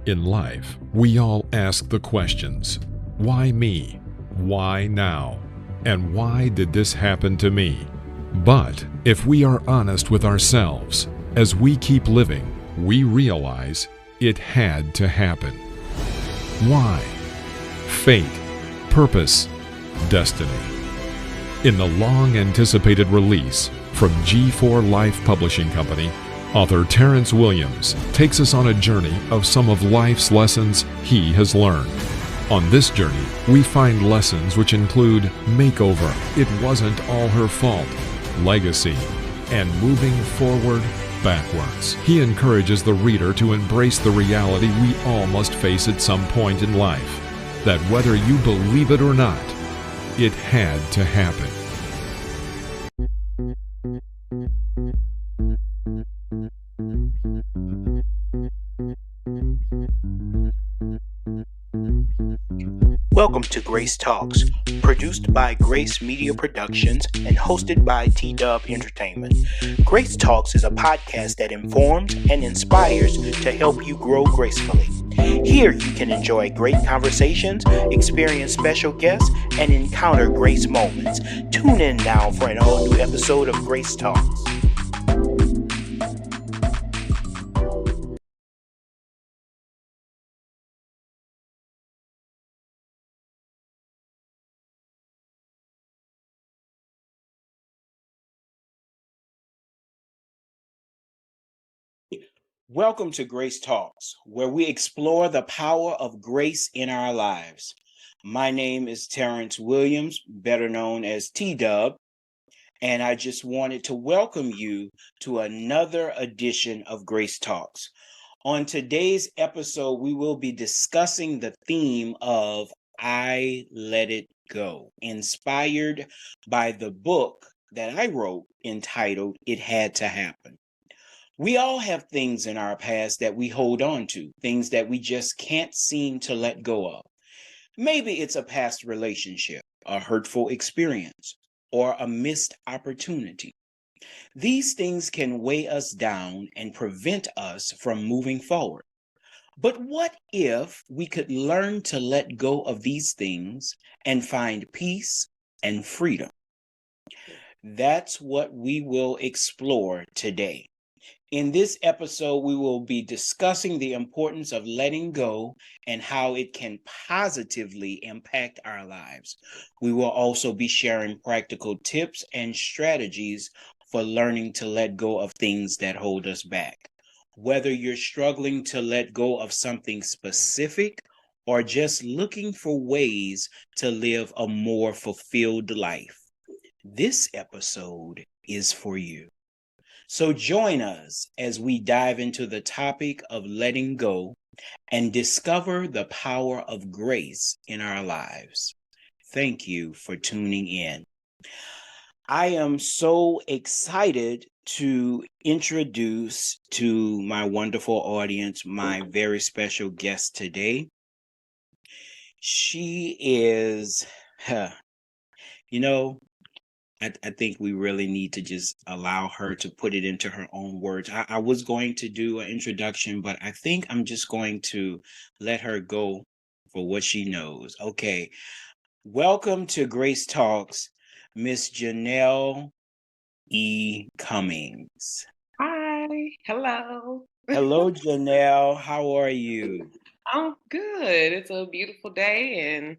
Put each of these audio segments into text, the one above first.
In life, we all ask the questions, why me? Why now? And why did this happen to me? But if we are honest with ourselves, as we keep living, we realize it had to happen. Why? Fate, purpose, destiny. In the long-anticipated release from G4 Life Publishing Company, author Terrence Williams takes us on a journey of some of life's lessons he has learned. On this journey, we find lessons which include makeover, it wasn't all her fault, legacy, and moving forward backwards. He encourages the reader to embrace the reality we all must face at some point in life, that whether you believe it or not, it had to happen. Welcome to Grace Talks, produced by Grace Media Productions and hosted by T-Dub Entertainment. Grace Talks is a podcast that informs and inspires to help you grow gracefully. Here you can enjoy great conversations, experience special guests, and encounter grace moments. Tune in now for an all-new episode of Grace Talks. Welcome to Grace Talks, where we explore the power of grace in our lives. My name is Terrence Williams, better known as T-Dub, and I just wanted to welcome you to another edition of Grace Talks. On today's episode, we will be discussing the theme of I Let It Go, inspired by the book that I wrote entitled It Had to Happen. We all have things in our past that we hold on to, things that we just can't seem to let go of. Maybe it's a past relationship, a hurtful experience, or a missed opportunity. These things can weigh us down and prevent us from moving forward. But what if we could learn to let go of these things and find peace and freedom? That's what we will explore today. In this episode, we will be discussing the importance of letting go and how it can positively impact our lives. We will also be sharing practical tips and strategies for learning to let go of things that hold us back. Whether you're struggling to let go of something specific or just looking for ways to live a more fulfilled life, this episode is for you. So join us as we dive into the topic of letting go and discover the power of grace in our lives. Thank you for tuning in. I am so excited to introduce to my wonderful audience my very special guest today. She is, I think we really need to just allow her to put it into her own words. I was going to do an introduction, but I think I'm just going to let her go for what she knows. Okay. Welcome to Grace Talks, Miss Janelle Cummings. Hi. Hello. Hello, Janelle. How are you? I'm good. It's a beautiful day and,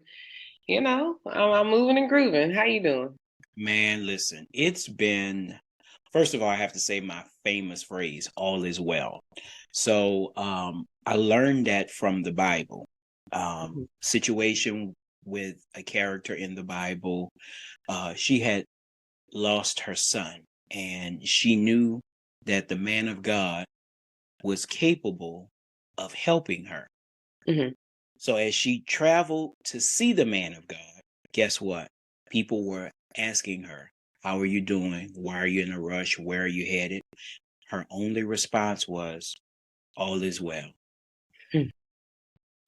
I'm moving and grooving. How you doing? Man, listen, it's been, first of all, I have to say my famous phrase, all is well. So I learned that from the Bible. Situation with a character in the Bible. She had lost her son, and she knew that the man of God was capable of helping her. Mm-hmm. So as she traveled to see the man of God, guess what? People were asking her, how are you doing? Why are you in a rush? Where are you headed? Her only response was, all is well.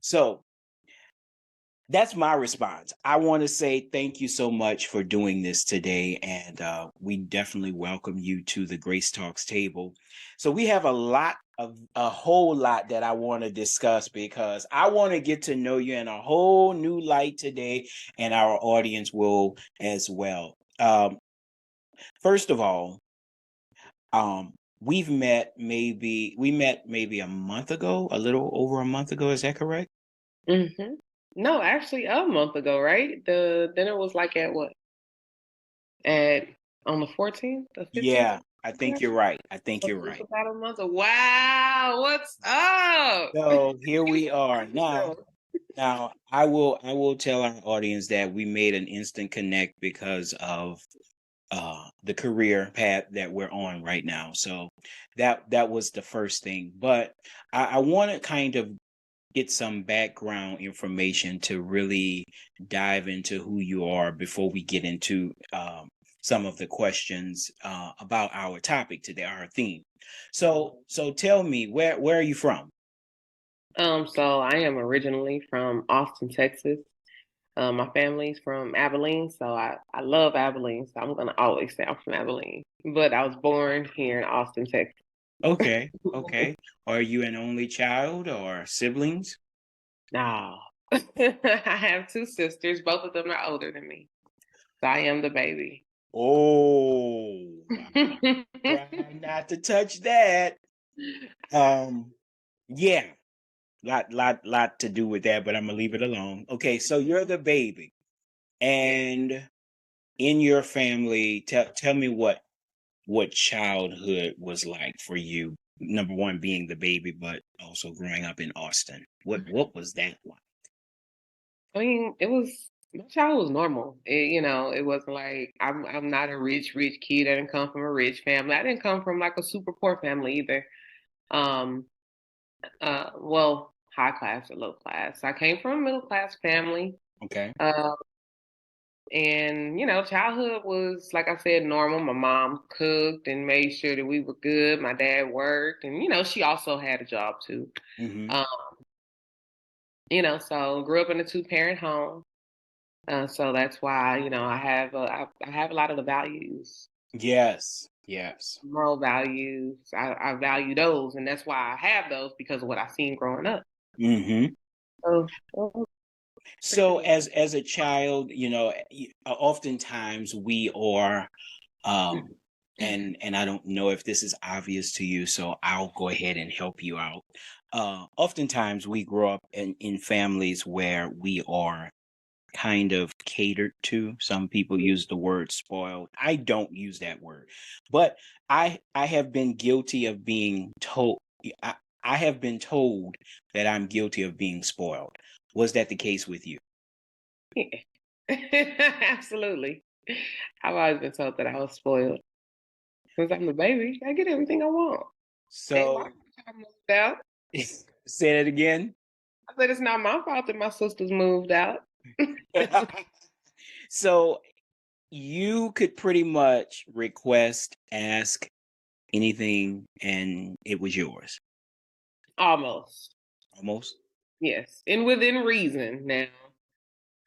So that's my response. I want to say thank you so much for doing this today. And we definitely welcome you to the Grace Talks table. So we have a lot a whole lot that I want to discuss because I want to get to know you in a whole new light today, and our audience will as well. First of all, um, we met maybe a month ago, a little over a month ago. Is that correct? Mm-hmm. No, actually, a month ago, right? The dinner was like at what? At on the 14th, the 15th? Yeah, I think you're right. I think you're It's right. about a month. Wow, what's up? So here we are now. Now, I will tell our audience that we made an instant connect because of the career path that we're on right now. So that was the first thing. But I want to kind of get some background information to really dive into who you are before we get into some of the questions about our topic today, our theme. So tell me, where are you from? So I am originally from Austin, Texas. My family's from Abilene, so I love Abilene, so I'm gonna always say I'm from Abilene. But I was born here in Austin, Texas. Okay, okay. Are you an only child or siblings? No. I have two sisters, both of them are older than me. So I am the baby. Oh, try not to touch that. Um, yeah, lot to do with that, but I'm gonna leave it alone. Okay, so you're the baby, and in your family, tell me what childhood was like for you. Number one, being the baby, but also growing up in Austin. What was that like? I mean, it was my childhood was normal. It wasn't like I'm not a rich kid. I didn't come from a rich family. I didn't come from like a super poor family either. Um, well, high class or low class. I came from a middle class family. Okay. Uh, and childhood was like I said, normal. My mom cooked and made sure that we were good. My dad worked, and she also had a job too. Mm-hmm. Um, so grew up in a two-parent home. So that's why, I have a lot of the values, Yes. Yes. moral values. I value those, and that's why I have those because of what I've seen growing up. Mm-hmm. So, pretty So good. as a child, oftentimes we are, um, and I don't know if this is obvious to you, so I'll go ahead and help you out. Oftentimes we grow up in families where we are kind of catered to. Some people use the word spoiled. I don't use that word, but I have been guilty of being told. I, I have been told that I'm guilty of being spoiled. Was that the case with you? Yeah. Absolutely. I've always been told that I was spoiled. Since I'm the baby, I get everything I want. Ain't my So fault I moved out. say it again. I said it's not my fault that my sisters moved out. So you could pretty much request, ask anything, and it was yours. Almost. Almost. Yes. And within reason now.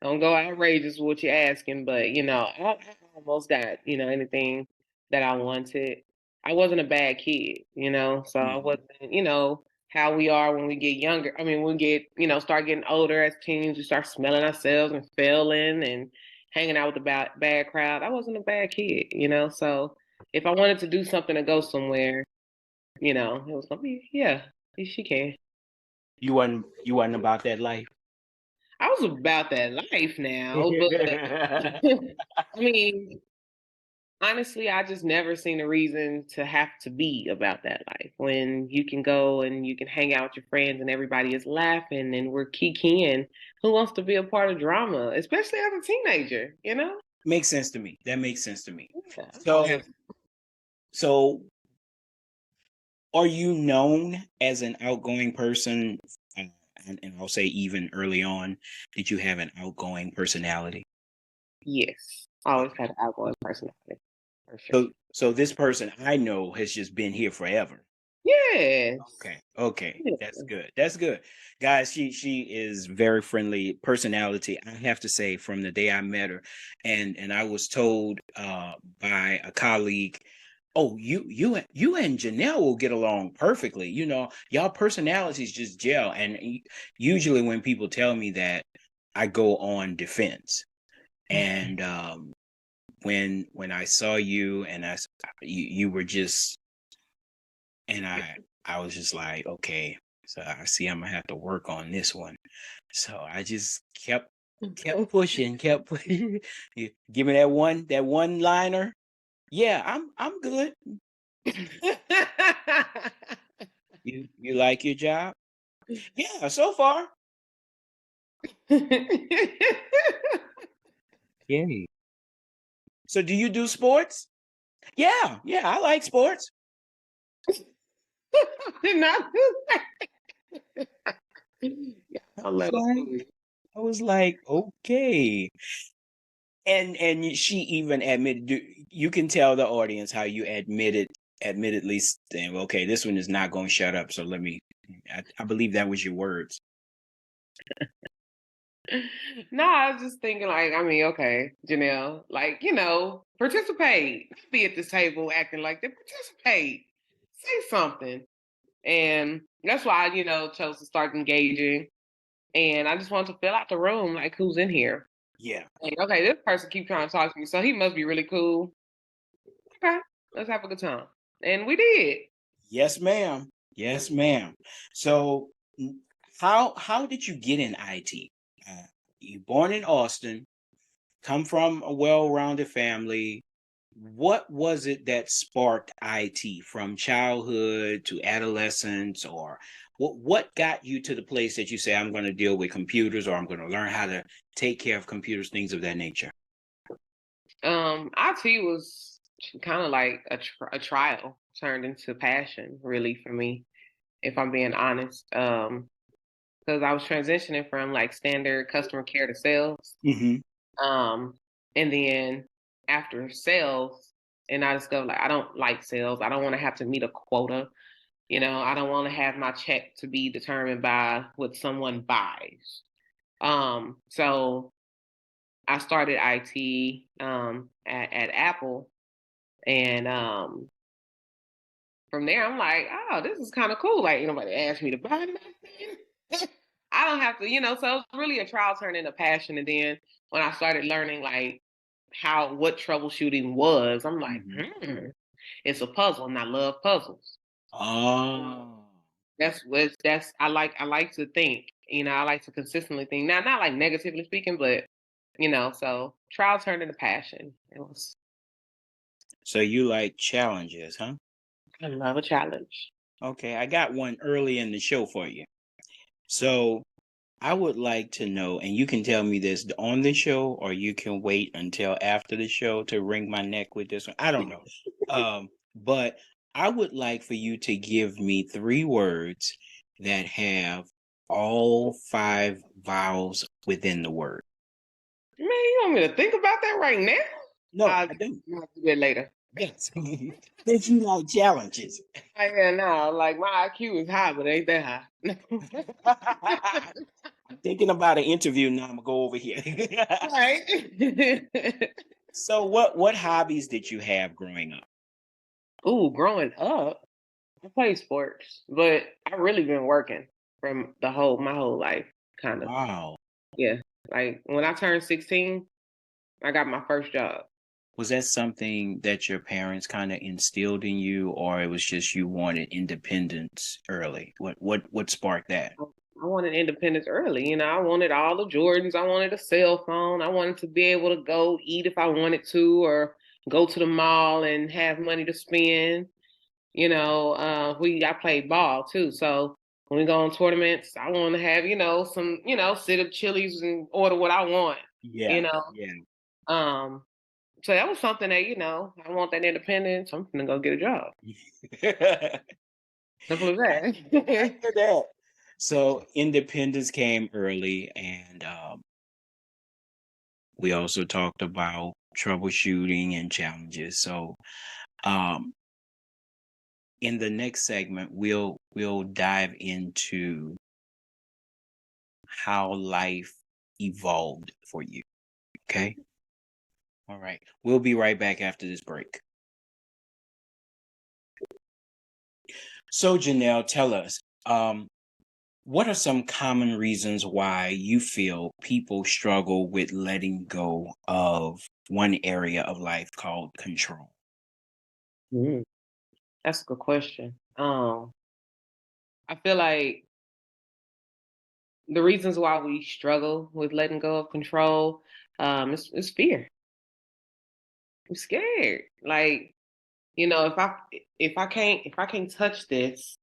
Don't go outrageous with what you're asking, but I almost got, anything that I wanted. I wasn't a bad kid, so I Mhm. wasn't, how we are when we get younger. I mean, we get, start getting older as teens, we start smelling ourselves and failing and hanging out with the bad crowd. I wasn't a bad kid, so if I wanted to do something to go somewhere, it was gonna be, yeah, she can. You wasn't about that life. I was about that life now, but I mean, honestly, I just never seen a reason to have to be about that life when you can go and you can hang out with your friends and everybody is laughing and we're kikiing. Who wants to be a part of drama, especially as a teenager, Makes sense to me. That makes sense to me. Yeah, So, so are you known as an outgoing person? And I'll say even early on, did you have an outgoing personality? yes. I always Okay. had an outgoing personality, for sure. So this person I know has just been here forever. Yes. Okay. Okay. Yeah. That's good. That's good. Guys, she is very friendly personality. I have to say from the day I met her and I was told by a colleague Oh, you and Janelle will get along perfectly. You know, y'all personalities just gel. And usually when people tell me that, I go on defense. And when I saw you and you were just, and I was just like, okay, so I see I'm gonna have to work on this one. So I just kept pushing, kept pushing. You give me that one liner. Yeah, I'm good. You like your job? Yeah, so far. Yay. So do you do sports? Yeah, I like sports. Did not do that. I was like, okay. And she even admitted, you can tell the audience how you admittedly saying, okay, this one is not going to shut up. So let me, I believe that was your words. No, I was just thinking, like, I mean, okay, Janelle, like, participate. Be at this table acting like they participate. Say something. And that's why I, chose to start engaging. And I just wanted to fill out the room, like, who's in here? Yeah. Like, okay, this person keep trying to talk to me, so he must be really cool. Okay, let's have a good time. And we did. Yes, ma'am. Yes, ma'am. So how did you get in IT? You born in Austin, come from a well-rounded family. What was it that sparked IT from childhood to adolescence, or what got you to the place that you say, I'm going to deal with computers, or I'm going to learn how to take care of computers, things of that nature? IT was kind of like a trial turned into passion, really, for me, if I'm being honest. Because I was transitioning from like standard customer care to sales. Mm-hmm. And then after sales, and I discovered like I don't like sales. I don't want to have to meet a quota. I don't want to have my check to be determined by what someone buys. So I started IT at Apple, and from there I'm like, oh, this is kind of cool. Like nobody asked me to buy nothing. I don't have to. So it's really a trial turned into passion. And then when I started learning like what troubleshooting was, I'm like, Mm-hmm. it's a puzzle, and I love puzzles. Oh. That's I like to think. I like to consistently think. Now, not like negatively speaking, but so trial turned into passion. It was. So you like challenges, huh? I love a challenge. Okay, I got one early in the show for you. So I would like to know, and you can tell me this on the show, or you can wait until after the show to wring my neck with this one. I don't know. But I would like for you to give me 3 words that have all 5 vowels within the word. Man, you want me to think about that right now? No, I'll I don't. do it later. Yes. That you like challenges. Yeah, no, like my IQ is high, but ain't that high. I'm thinking about an interview now. I'm gonna go over here. Right. So what hobbies did you have growing up? Ooh, growing up, I played sports, but I really been working from my whole life, kind of. Wow. Yeah, like when I turned 16, I got my first job. Was that something that your parents kind of instilled in you, or it was just you wanted independence early? What sparked that? I wanted independence early. I wanted all the Jordans. I wanted a cell phone. I wanted to be able to go eat if I wanted to, or go to the mall and have money to spend. I played ball too. So when we go on tournaments, I want to have, some, sit at Chili's and order what I want, you Yeah, know. yeah. Um, so that was something that, I want that independence. I'm gonna go get a job. Simple as I that. hear that. So independence came early, and we also talked about troubleshooting and challenges. So um, in the next segment, we'll dive into how life evolved for you. Okay. All right. We'll be right back after this break. So Janelle, tell us, what are some common reasons why you feel people struggle with letting go of one area of life called control? Mm, that's a good question. I feel like the reasons why we struggle with letting go of control, is fear. I'm scared. Like, if I can't touch this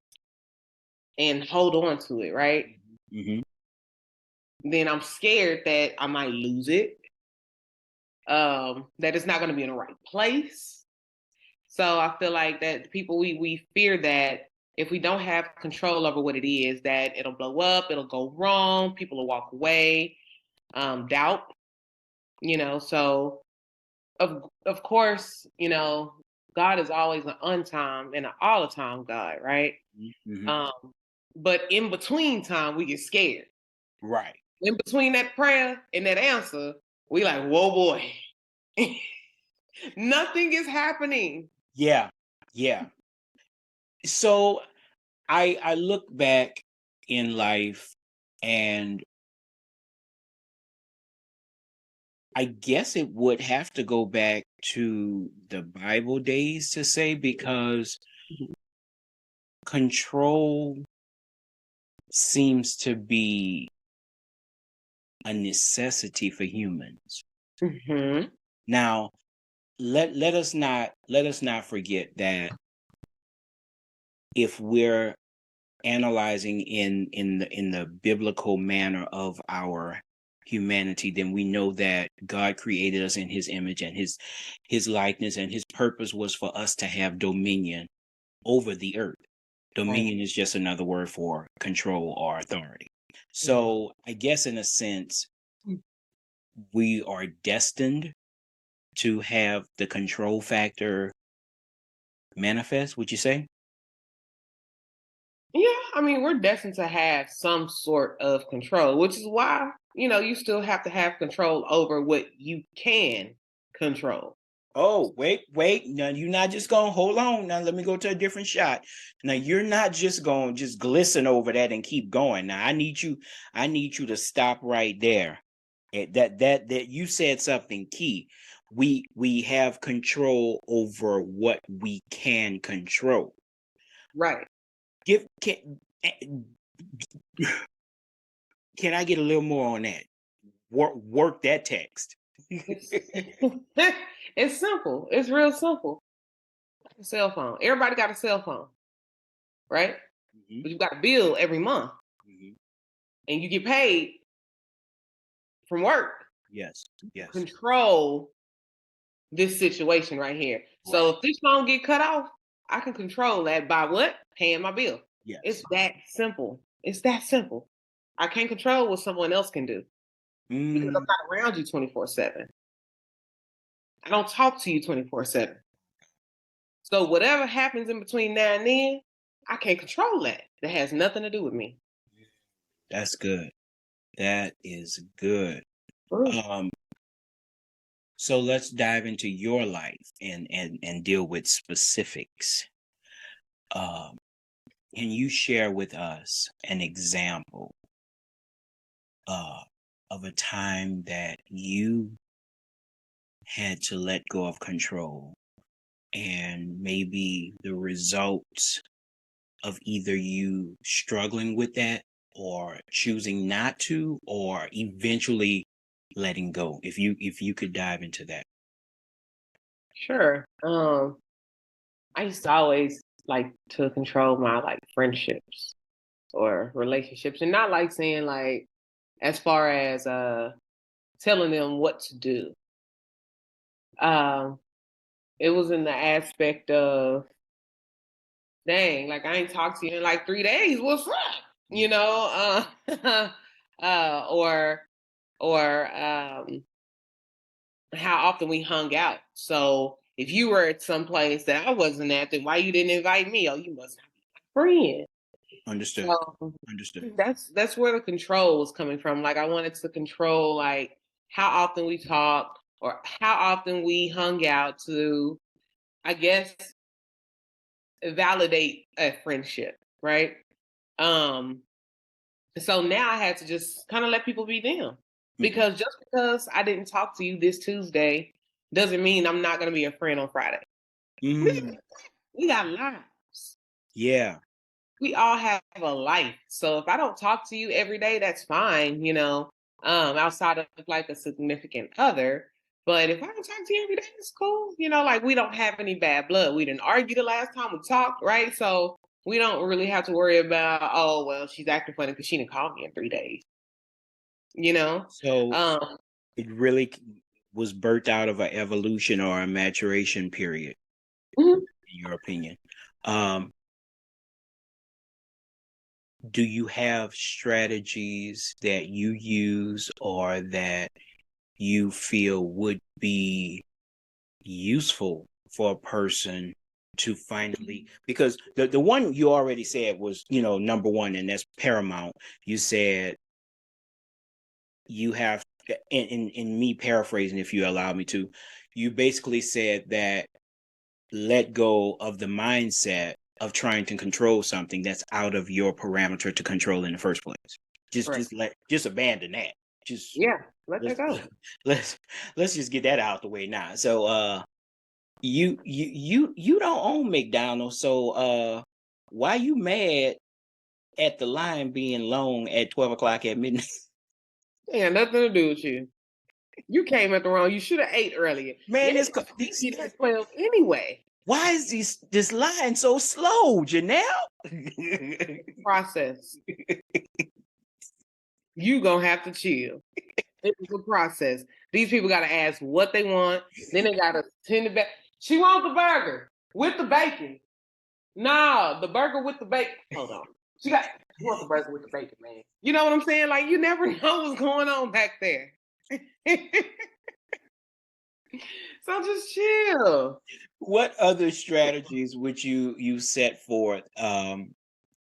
and hold on to it, right? Hmm. Then I'm scared that I might lose it. That it's not going to be in the right place. So I feel like that people we fear that if we don't have control over what it is, that it'll blow up, it'll go wrong, people will walk away, doubt, So of course, God is always an on time and an all the time God, right? Hmm. Um, but in between time, we get scared. Right. In between that prayer and that answer, we like, whoa, boy, nothing is happening. Yeah. Yeah. So I look back in life, and I guess it would have to go back to the Bible days to say, because control seems to be a necessity for humans. Mm-hmm. Now, let us not forget that if we're analyzing in the biblical manner of our humanity, then we know that God created us in his image and his likeness, and his purpose was for us to have dominion over the earth. Right. Dominion is just another word for control or authority. So I guess in a sense, we are destined to have the control factor manifest, would you say? Yeah, I mean, we're destined to have some sort of control, which is why, you still have to have control over what you can control. Oh, wait. Now you're not just going, hold on. Now let me go to a different shot. Now you're not just going just glisten over that and keep going. Now I need you to stop right there. That you said something key. We have control over what we can control. Right. Give can I get a little more on that? Work that text. It's, it's simple. It's real simple. Like a cell phone. Everybody got a cell phone, right? Mhm, But you got a bill every month mhm. and you get paid from work. Yes, yes. Control this situation right here. So Right. if this phone get cut off, I can control that by what? Paying my bill. It's Yes. that simple. It's that simple. I can't control what someone else can do because I'm Mm, not around you 24/7. I don't talk to you 24/7. So whatever happens in between now and then, I can't control that. That has nothing to do with me. that's good. That is good. Mm. Um, so let's dive into your life and deal with specifics. Um, can you share with us an example uh of a time that you had to let go of control, and maybe the results of either you struggling with that or choosing not to, or eventually letting go, if you could dive into that. Sure. I used to always like to control my like friendships or relationships, and not like saying like as far as telling them what to do. Um, it was in the aspect of, dang, like I ain't talked to you in like 3 days. What's up? You know, or how often we hung out. So if you were at some place that I wasn't at, then why you didn't invite me? Oh, you must not be my friend. Understood. So Understood. that's where the control was coming from. Like I wanted to control like how often we talked or how often we hung out to, I guess, validate a friendship, right? So now I had to just kind of let people be them. Because just because I didn't talk to you this Tuesday doesn't mean I'm not going to be a friend on Friday. We got lives. Yeah. We all have a life. So if I don't talk to you every day, that's fine, outside of like a significant other. But if I don't talk to you every day, it's cool. Like we don't have any bad blood. We didn't argue the last time we talked, right? So we don't really have to worry about, oh, well, she's acting funny because she didn't call me in 3 days. So it really was birthed out of an evolution or a maturation period, in your opinion. Do you have strategies that you use or that you feel would be useful for a person to finally, because the one you already said was, number one, and that's paramount. You said you have, in me paraphrasing, if you allow me to, you basically said that let go of the mindset of trying to control something that's out of your parameter to control in the first place. Just abandon that. Let that go. Let's just get that out the way now. So you don't own McDonald's, so why you mad at the line being long at 12 o'clock at midnight? It had nothing to do with you. You came at the wrong. You should have ate earlier. Man, it's 12 anyway. Why is this line so slow, Janelle? Process. You gonna have to chill. It's a process. These people gotta ask what they want. Then they gotta send it back. She wants the burger with the bacon. Nah, the burger with the bacon. Hold on. She wants the burger with the bacon, man. You know what I'm saying? Like, you never know what's going on back there. So just chill. What other strategies would you set forth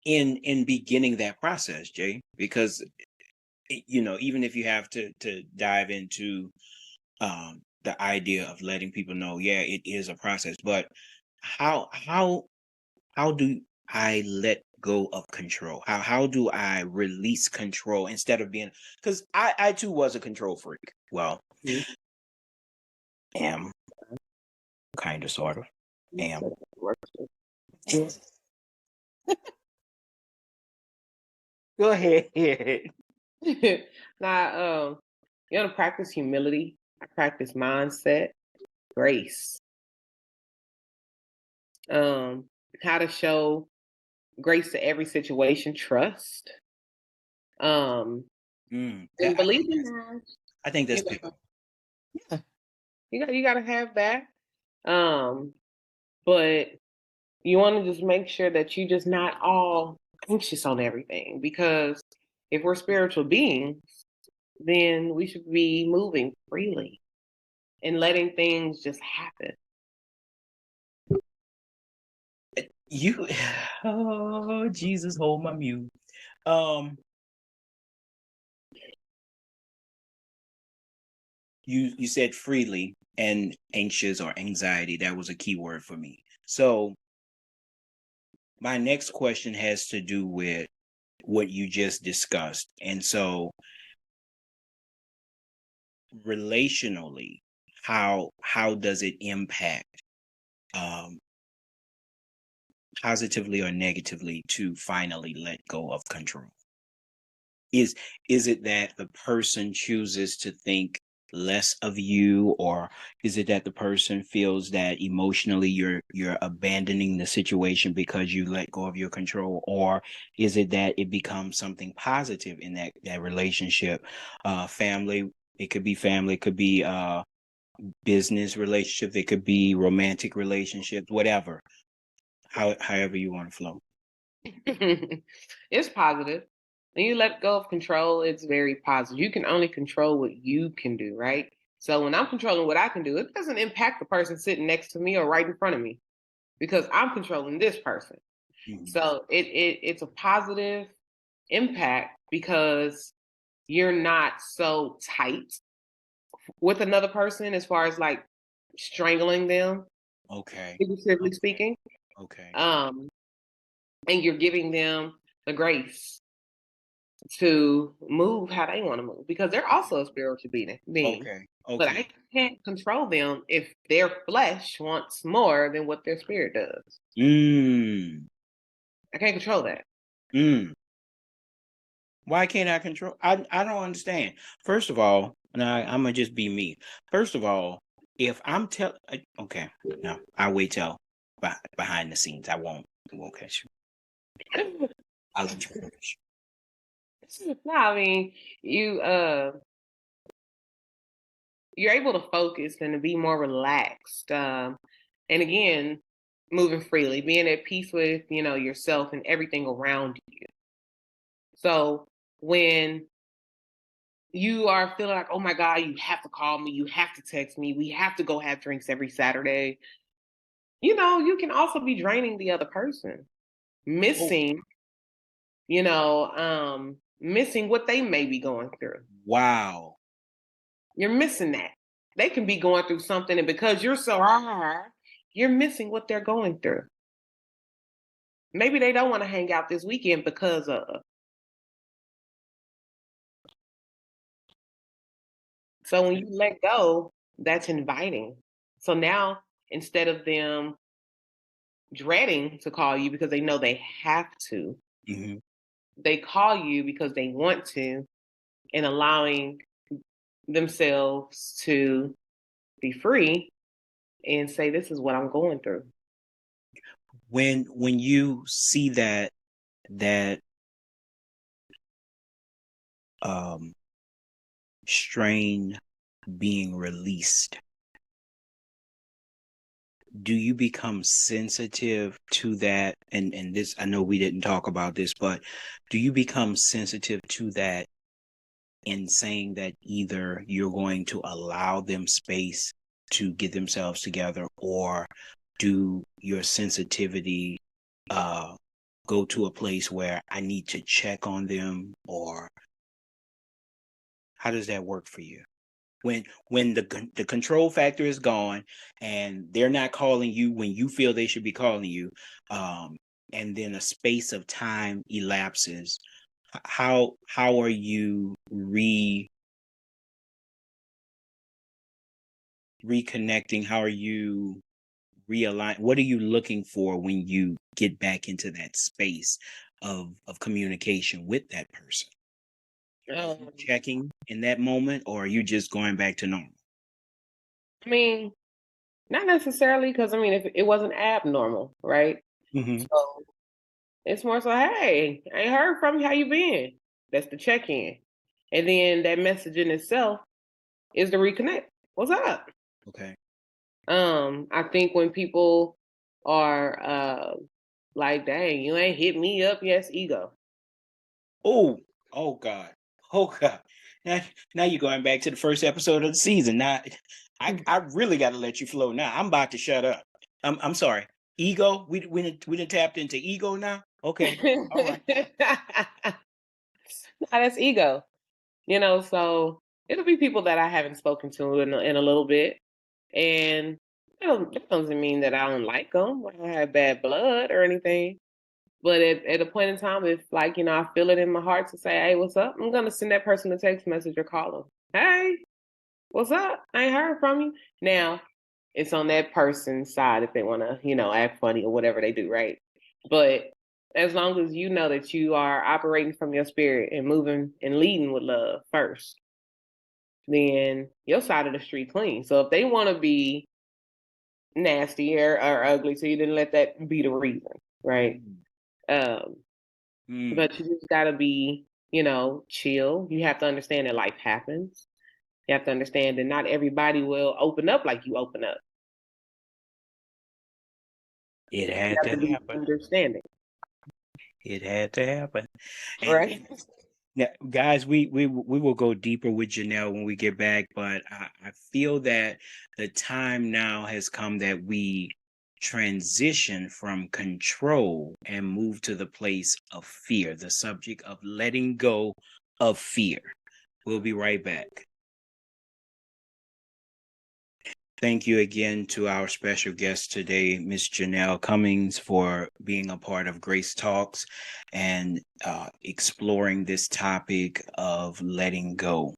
in beginning that process, Jay? Because even if you have to dive into the idea of letting people know, yeah, it is a process, but how do I let go of control? How do I release control instead of being, because I too was a control freak. Well, am kind of, sort of, am. Go ahead. Now, you want to practice humility. I practice mindset, grace. How to show grace to every situation, trust. And believe in that. I think that's big. Yeah. You gotta have that. But you want to just make sure that you're just not all anxious on everything, because if we're spiritual beings, then we should be moving freely and letting things just happen. Oh, Jesus, hold my mute. You said freely and anxious or anxiety. That was a key word for me. So my next question has to do with what you just discussed. And so relationally, how does it impact positively or negatively to finally let go of control? Is it that the person chooses to think less of you, or is it that the person feels that emotionally you're abandoning the situation because you let go of your control, or is it that it becomes something positive in that relationship? Family, it could be family, it could be business relationship, it could be romantic relationships, whatever. However you want to flow. It's positive. When you let go of control, it's very positive. You can only control what you can do, right? So when I'm controlling what I can do, it doesn't impact the person sitting next to me or right in front of me, because I'm controlling this person. So it's a positive impact because you're not so tight with another person as far as like strangling them. Okay. Figuratively speaking. Okay. And you're giving them the grace to move how they want to move, because they're also a spiritual being. Okay. But I can't control them if their flesh wants more than what their spirit does. I can't control that. Why can't I control? I don't understand. First of all, now I'm gonna just be me. First of all, if I'm okay, no, I'll wait till behind the scenes. I won't catch you. I'll let you finish. No, I mean, you're able to focus and to be more relaxed. And again, moving freely, being at peace with, yourself and everything around you. So when you are feeling like, oh my God, you have to call me, you have to text me, we have to go have drinks every Saturday, you can also be draining the other person, missing, missing what they may be going through. Wow. You're missing that. They can be going through something, and because you're so you're missing what they're going through. Maybe they don't want to hang out this weekend because of. So when you let go, that's inviting. So now, instead of them dreading to call you because they know they have to, they call you because they want to, and allowing themselves to be free and say, this is what I'm going through. When you see that strain being released, do you become sensitive to that? And this, I know we didn't talk about this, but do you become sensitive to that in saying that either you're going to allow them space to get themselves together, or do your sensitivity go to a place where I need to check on them, or how does that work for you? When the control factor is gone and they're not calling you when you feel they should be calling you, and then a space of time elapses, how are you reconnecting? How are you realign? What are you looking for when you get back into that space of communication with that person? Checking in that moment, or are you just going back to normal? I mean, not necessarily, because if it wasn't abnormal, right? So it's more so, hey, I ain't heard from you. How you been? That's the check-in. And then that message in itself is to reconnect. What's up? Okay. I think when people are like, dang, you ain't hit me up, yes, ego. Oh God. Oh God. Now you're going back to the first episode of the season. Now I really got to let you flow. Now I'm about to shut up. I'm sorry. Ego. We didn't tapped into ego now. Okay. All right. That's ego. So it'll be people that I haven't spoken to in a little bit, and that doesn't mean that I don't like them, I don't have bad blood or anything. But at a point in time, if I feel it in my heart to say, hey, what's up? I'm gonna send that person a text message or call them. Hey, what's up? I ain't heard from you. Now, it's on that person's side if they want to, act funny or whatever they do, right? But as long as you know that you are operating from your spirit and moving and leading with love first, then your side of the street clean. So if they want to be nasty or ugly to you, then let that be the reason, right? But you just gotta be, chill. You have to understand that life happens. You have to understand that not everybody will open up like you open up. It had to happen. Understanding. It had to happen. Right. Now, guys, we will go deeper with Janelle when we get back, but I feel that the time now has come that we transition from control and move to the place of fear, the subject of letting go of fear. We'll be right back. Thank you again to our special guest today, Miss Janelle Cummings, for being a part of Grace Talks and exploring this topic of letting go.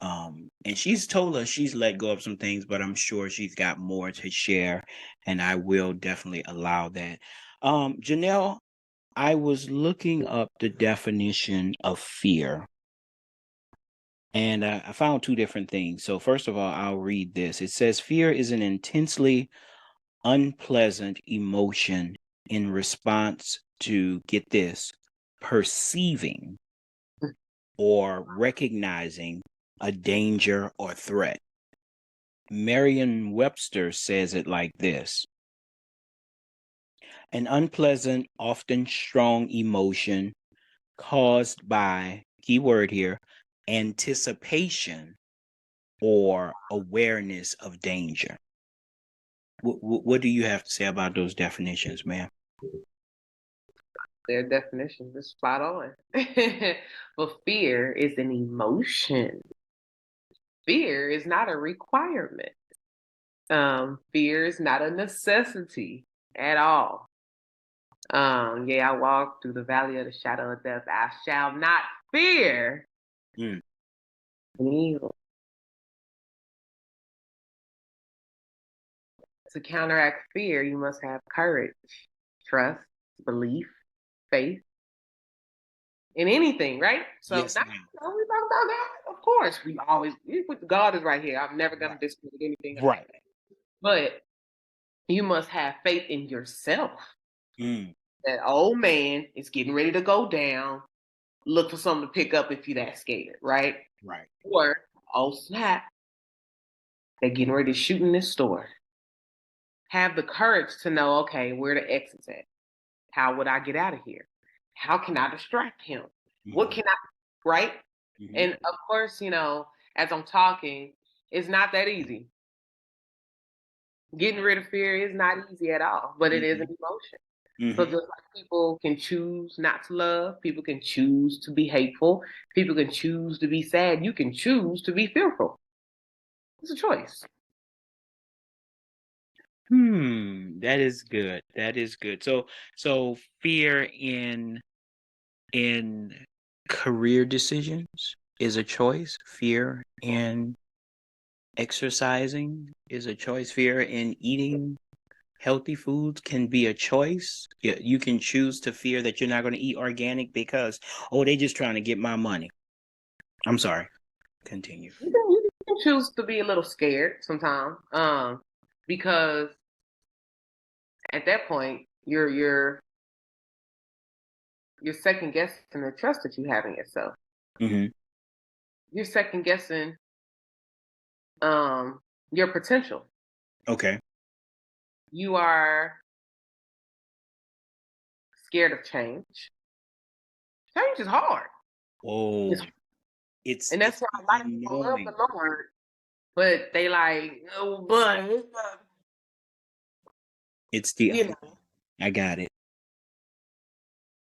And she's told us she's let go of some things, but I'm sure she's got more to share, and I will definitely allow that. Janelle, I was looking up the definition of fear. And I found two different things. So, first of all, I'll read this. It says, fear is an intensely unpleasant emotion in response to, get this, perceiving or recognizing a danger or threat. Merriam-Webster says it like this: an unpleasant, often strong emotion caused by, key word here, anticipation or awareness of danger. What do you have to say about those definitions, ma'am? Their definition is spot on. But fear is an emotion. Fear is not a requirement. Fear is not a necessity at all. I walk through the valley of the shadow of death. I shall not fear evil. To counteract fear, you must have courage, trust, belief, faith in anything, right? So Yes, we ma'am. talk about that. Of course, God is right here. I'm never going to disagree with anything. Right. But you must have faith in yourself. Mm. That old man is getting ready to go down. Look for something to pick up if you're that scared, right? Right. Or, oh snap, they're getting ready to shoot in this store. Have the courage to know, okay, where the exit's at. How would I get out of here? How can I distract him? What can I, right? And of course, as I'm talking, it's not that easy. Getting rid of fear is not easy at all, but it is an emotion. So just like people can choose not to love, people can choose to be hateful, people can choose to be sad, you can choose to be fearful. It's a choice. That is good. That is good. So fear in career decisions is a choice. Fear in exercising is a choice. Fear in eating healthy foods can be a choice. You can choose to fear that you're not going to eat organic because, they're just trying to get my money. I'm sorry. Continue. You can choose to be a little scared sometimes, because at that point you're second guessing the trust that you have in yourself. You're second guessing your potential. Okay. You are scared of change. Change is hard. Oh, and that's why a lot of people love the Lord, but they like, oh, but it's the I got it.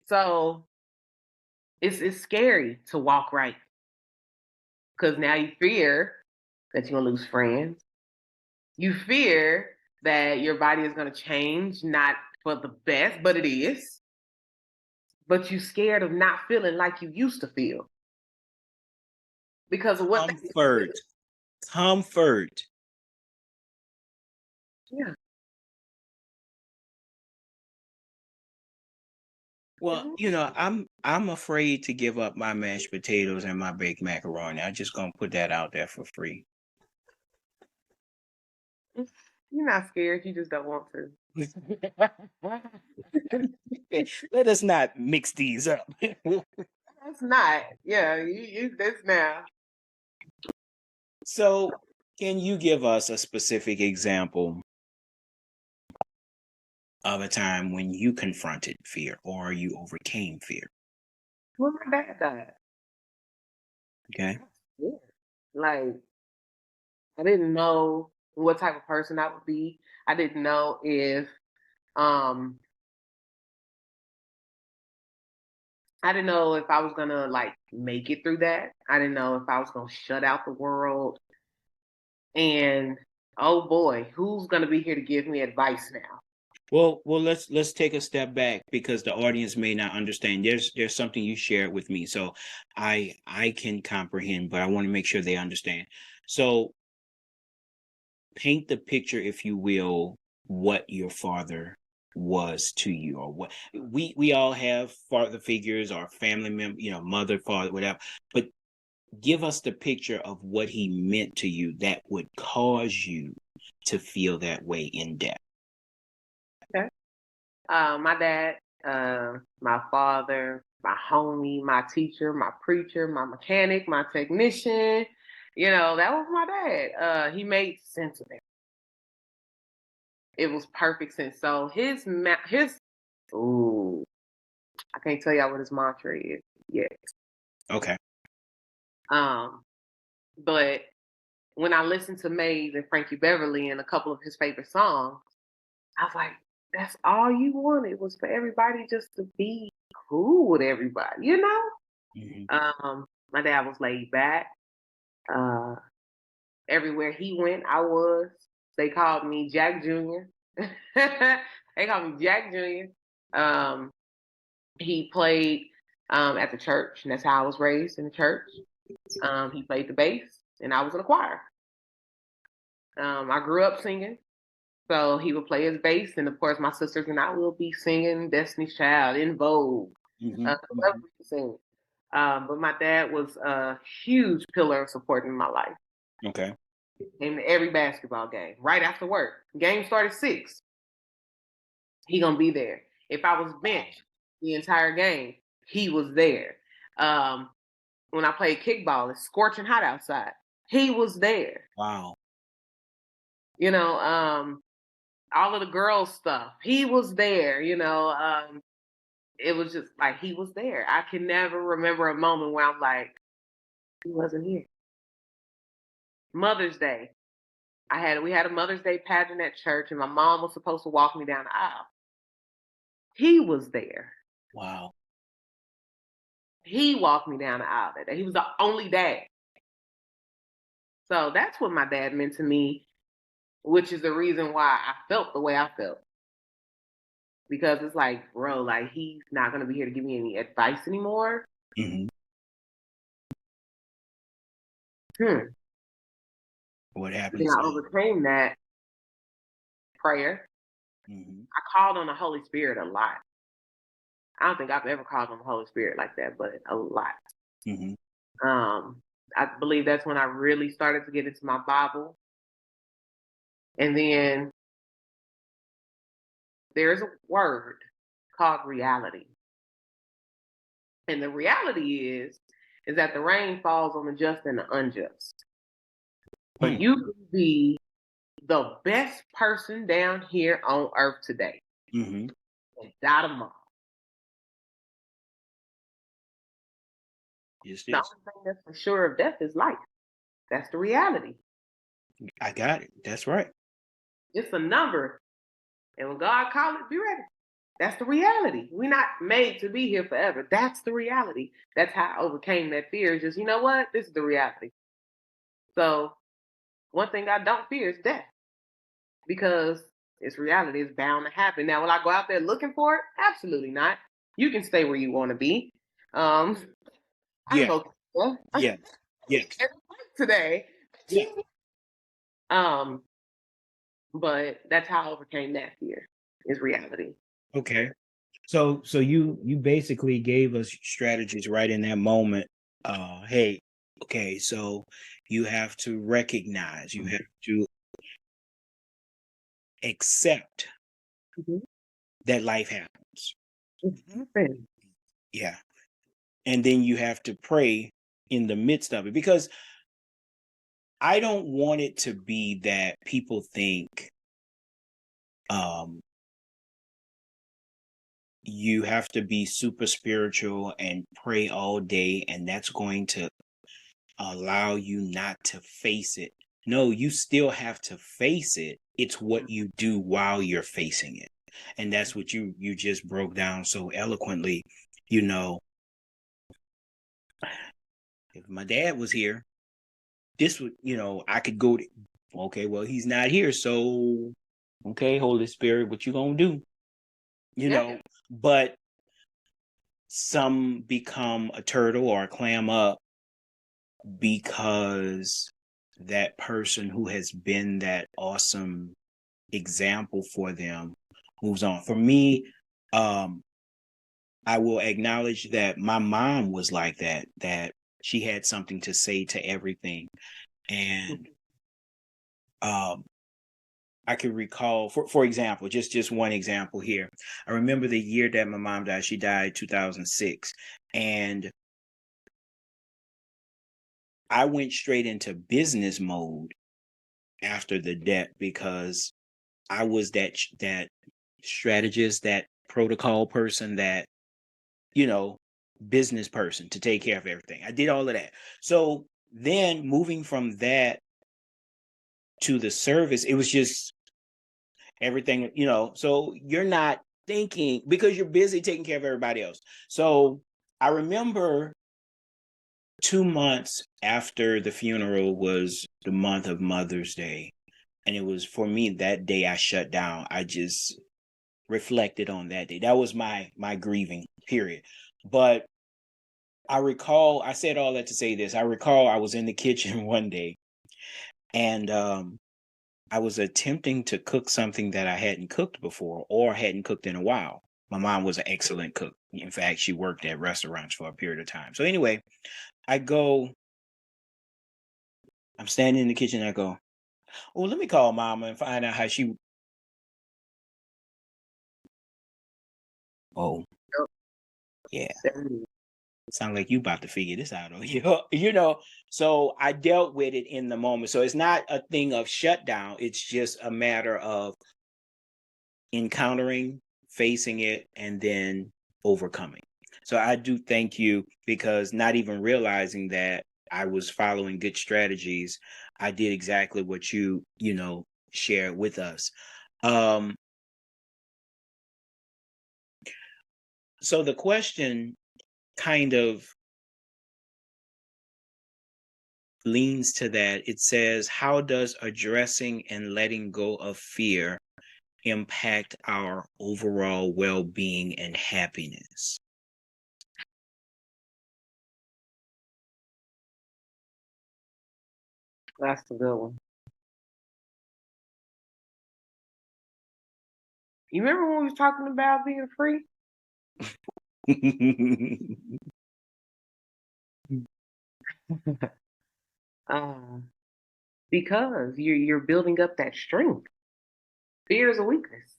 So it's scary to walk right, because now you fear that you're gonna lose friends. You fear that your body is gonna change, not for the best, but it is. But you're scared of not feeling like you used to feel because of what Comfort. Yeah. Well, I'm afraid to give up my mashed potatoes and my baked macaroni. I'm just gonna put that out there for free. You're not scared. You just don't want to. Let us not mix these up. That's not. Yeah, you this now. So, can you give us a specific example of a time when you confronted fear or you overcame fear? When my dad died. Okay. Yeah. Like, I didn't know what type of person I would be. I didn't know if I didn't know if I was gonna like make it through that. I didn't know if I was gonna shut out the world. And oh boy, who's going to be here to give me advice now? Well, let's take a step back because the audience may not understand. There's something you shared with me, so I can comprehend, but I want to make sure they understand. So paint the picture, if you will, what your father was to you, or what we all have father figures or family member, mother, father, whatever. But give us the picture of what he meant to you that would cause you to feel that way in depth. Okay. My dad, my father, my homie, my teacher, my preacher, my mechanic, my technician. That was my dad. He made sense of it. It was perfect sense. So ooh, I can't tell y'all what his mantra is yet. Okay. But when I listened to Maze and Frankie Beverly and a couple of his favorite songs, I was like, that's all you wanted was for everybody just to be cool with everybody, Mm-hmm. My dad was laid back. Everywhere he went, I was. They called me Jack Jr. They called me Jack Jr. He played at the church, and that's how I was raised in the church. He played the bass, and I was in the choir. I grew up singing. So he would play his bass, and of course, my sisters and I will be singing Destiny's Child, In Vogue, Mm-hmm. whatever we sing. But my dad was a huge pillar of support in my life. Okay. Came to every basketball game right after work. Game started 6. He gonna be there. If I was benched the entire game, he was there. When I played kickball, it's scorching hot outside. He was there. Wow. All of the girls stuff. He was there. It was just like he was there. I can never remember a moment where I'm like, he wasn't here. Mother's Day. We had a Mother's Day pageant at church, and my mom was supposed to walk me down the aisle. He was there. Wow. He walked me down the aisle that day. He was the only dad. So that's what my dad meant to me, which is the reason why I felt the way I felt. Because it's like, bro, like he's not gonna be here to give me any advice anymore. Mm-hmm. What happened? Then I overcame that prayer. Mm-hmm. I called on the Holy Spirit a lot. I don't think I've ever called on the Holy Spirit like that, but a lot. Mm-hmm. I believe that's when I really started to get into my Bible. And then there's a word called reality. And the reality is that the rain falls on the just and the unjust. But you can be the best person down here on earth today. Mm-hmm. And die tomorrow. Yes, The only thing that's for sure of death is life. That's the reality. I got it. That's right. It's a number. And when God calls it, be ready. That's the reality. We're not made to be here forever. That's the reality. That's how I overcame that fear. Is just, you know what? This is the reality. So one thing I don't fear is death. Because it's reality. It's bound to happen. Now, will I go out there looking for it? Absolutely not. You can stay where you want to be. I can go today. Yeah. But that's how I overcame that fear, is reality. Okay. So you basically gave us strategies right in that moment. Hey, okay, so you have to recognize, you have to accept that life happens. Yeah. And then you have to pray in the midst of it, because I don't want it to be that people think you have to be super spiritual and pray all day, and that's going to allow you not to face it. No, you still have to face it. It's what you do while you're facing it. And that's what you just broke down so eloquently. If my dad was here, this would, I could go Okay, well, he's not here, so okay, Holy Spirit, what you gonna do? You know, but some become a turtle or a clam up because that person who has been that awesome example for them moves on. For me, I will acknowledge that my mom was like that she had something to say to everything. And I can recall, for example, just one example here. I remember the year that my mom died. She died 2006. And I went straight into business mode after the death because I was that strategist, that protocol person, that, business person to take care of everything. I did all of that. So then moving from that to the service, it was just everything, so you're not thinking because you're busy taking care of everybody else. So I remember 2 months after the funeral was the month of Mother's Day. And it was, for me, that day I shut down. I just reflected on that day. That was my grieving period. But I recall, I said all that to say this. I recall I was in the kitchen one day and I was attempting to cook something that I hadn't cooked before or hadn't cooked in a while. My mom was an excellent cook. In fact, she worked at restaurants for a period of time. So anyway, I'm standing in the kitchen. I go, oh, let me call Mama and find out how she. Oh, yeah. Sound like you about to figure this out on you. So I dealt with it in the moment. So it's not a thing of shutdown. It's just a matter of encountering, facing it, and then overcoming. So I do thank you because not even realizing that I was following good strategies, I did exactly what you shared with us. So the question kind of leans to that. It says, how does addressing and letting go of fear impact our overall well-being and happiness? That's a good one. You remember when we was talking about being free? Because you're building up that strength. Fear is a weakness.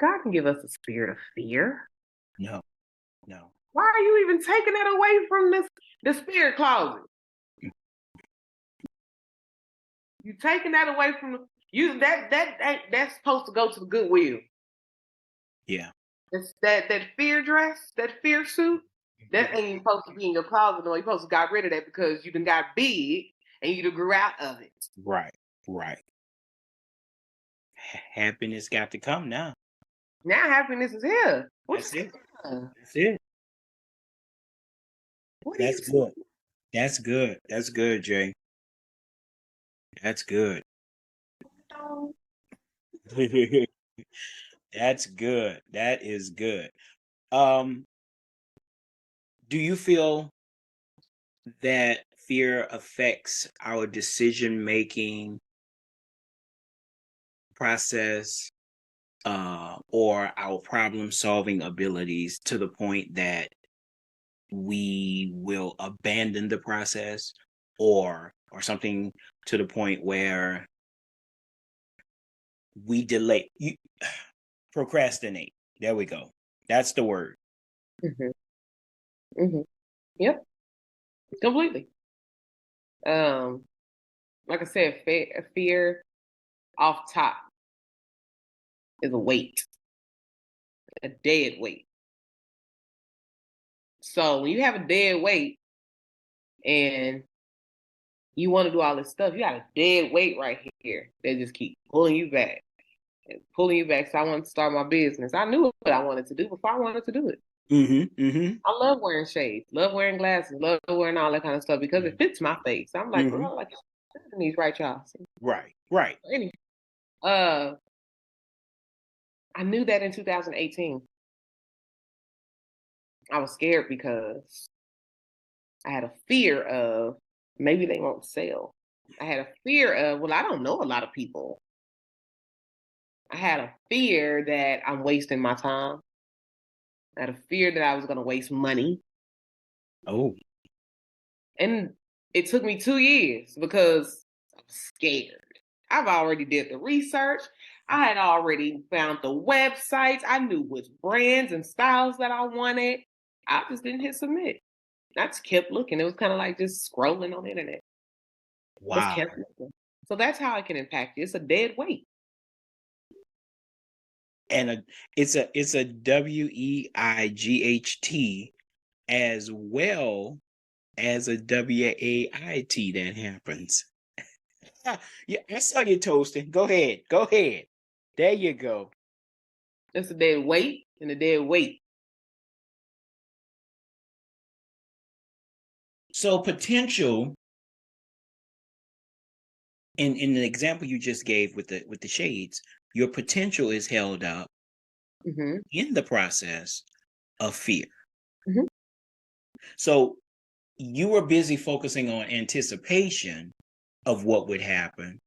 God can give us a spirit of fear. No. Why are you even taking that away from the spirit closet? You taking that away from you. That's supposed to go to the Goodwill. Yeah. It's that fear dress, that fear suit. That ain't supposed to be in your closet. No, you're supposed to got rid of that because you done got big and you done grew out of it. Right. Happiness got to come now. Now happiness is here. That's it. That's good. That's good, Jay. That's good. That's good. That is good. Do you feel that fear affects our decision-making process or our problem-solving abilities to the point that we will abandon the process or something to the point where we procrastinate? There we go. That's the word. Yep. Completely. Like I said, fear off top is a weight, a dead weight. So when you have a dead weight and you want to do all this stuff, you got a dead weight right here that just keep pulling you back and pulling you back. So I wanted to start my business. I knew what I wanted to do before I wanted to do it. I love wearing shades, love wearing glasses, love wearing all that kind of stuff because it fits my face. I'm like, girl, These right, y'all. Right, right. Anyway, I knew that in 2018. I was scared because I had a fear of maybe they won't sell. I had a fear of, well, I don't know a lot of people. I had a fear that I'm wasting my time. I had a fear that I was going to waste money. Oh. And it took me 2 years because I was scared. I've already did the research. I had already found the websites. I knew which brands and styles that I wanted. I just didn't hit submit. I just kept looking. It was kind of like just scrolling on the internet. Just Wow. kept looking. So that's how it can impact you. It's a dead weight. And it's a WEIGHT as well as a WAIT that happens. Yeah, I saw you toasting. Go ahead. Go ahead. There you go. It's a dead weight and a dead weight. So potential in the example you just gave with the shades, your potential is held up in the process of fear. So you were busy focusing on anticipation of what would happen.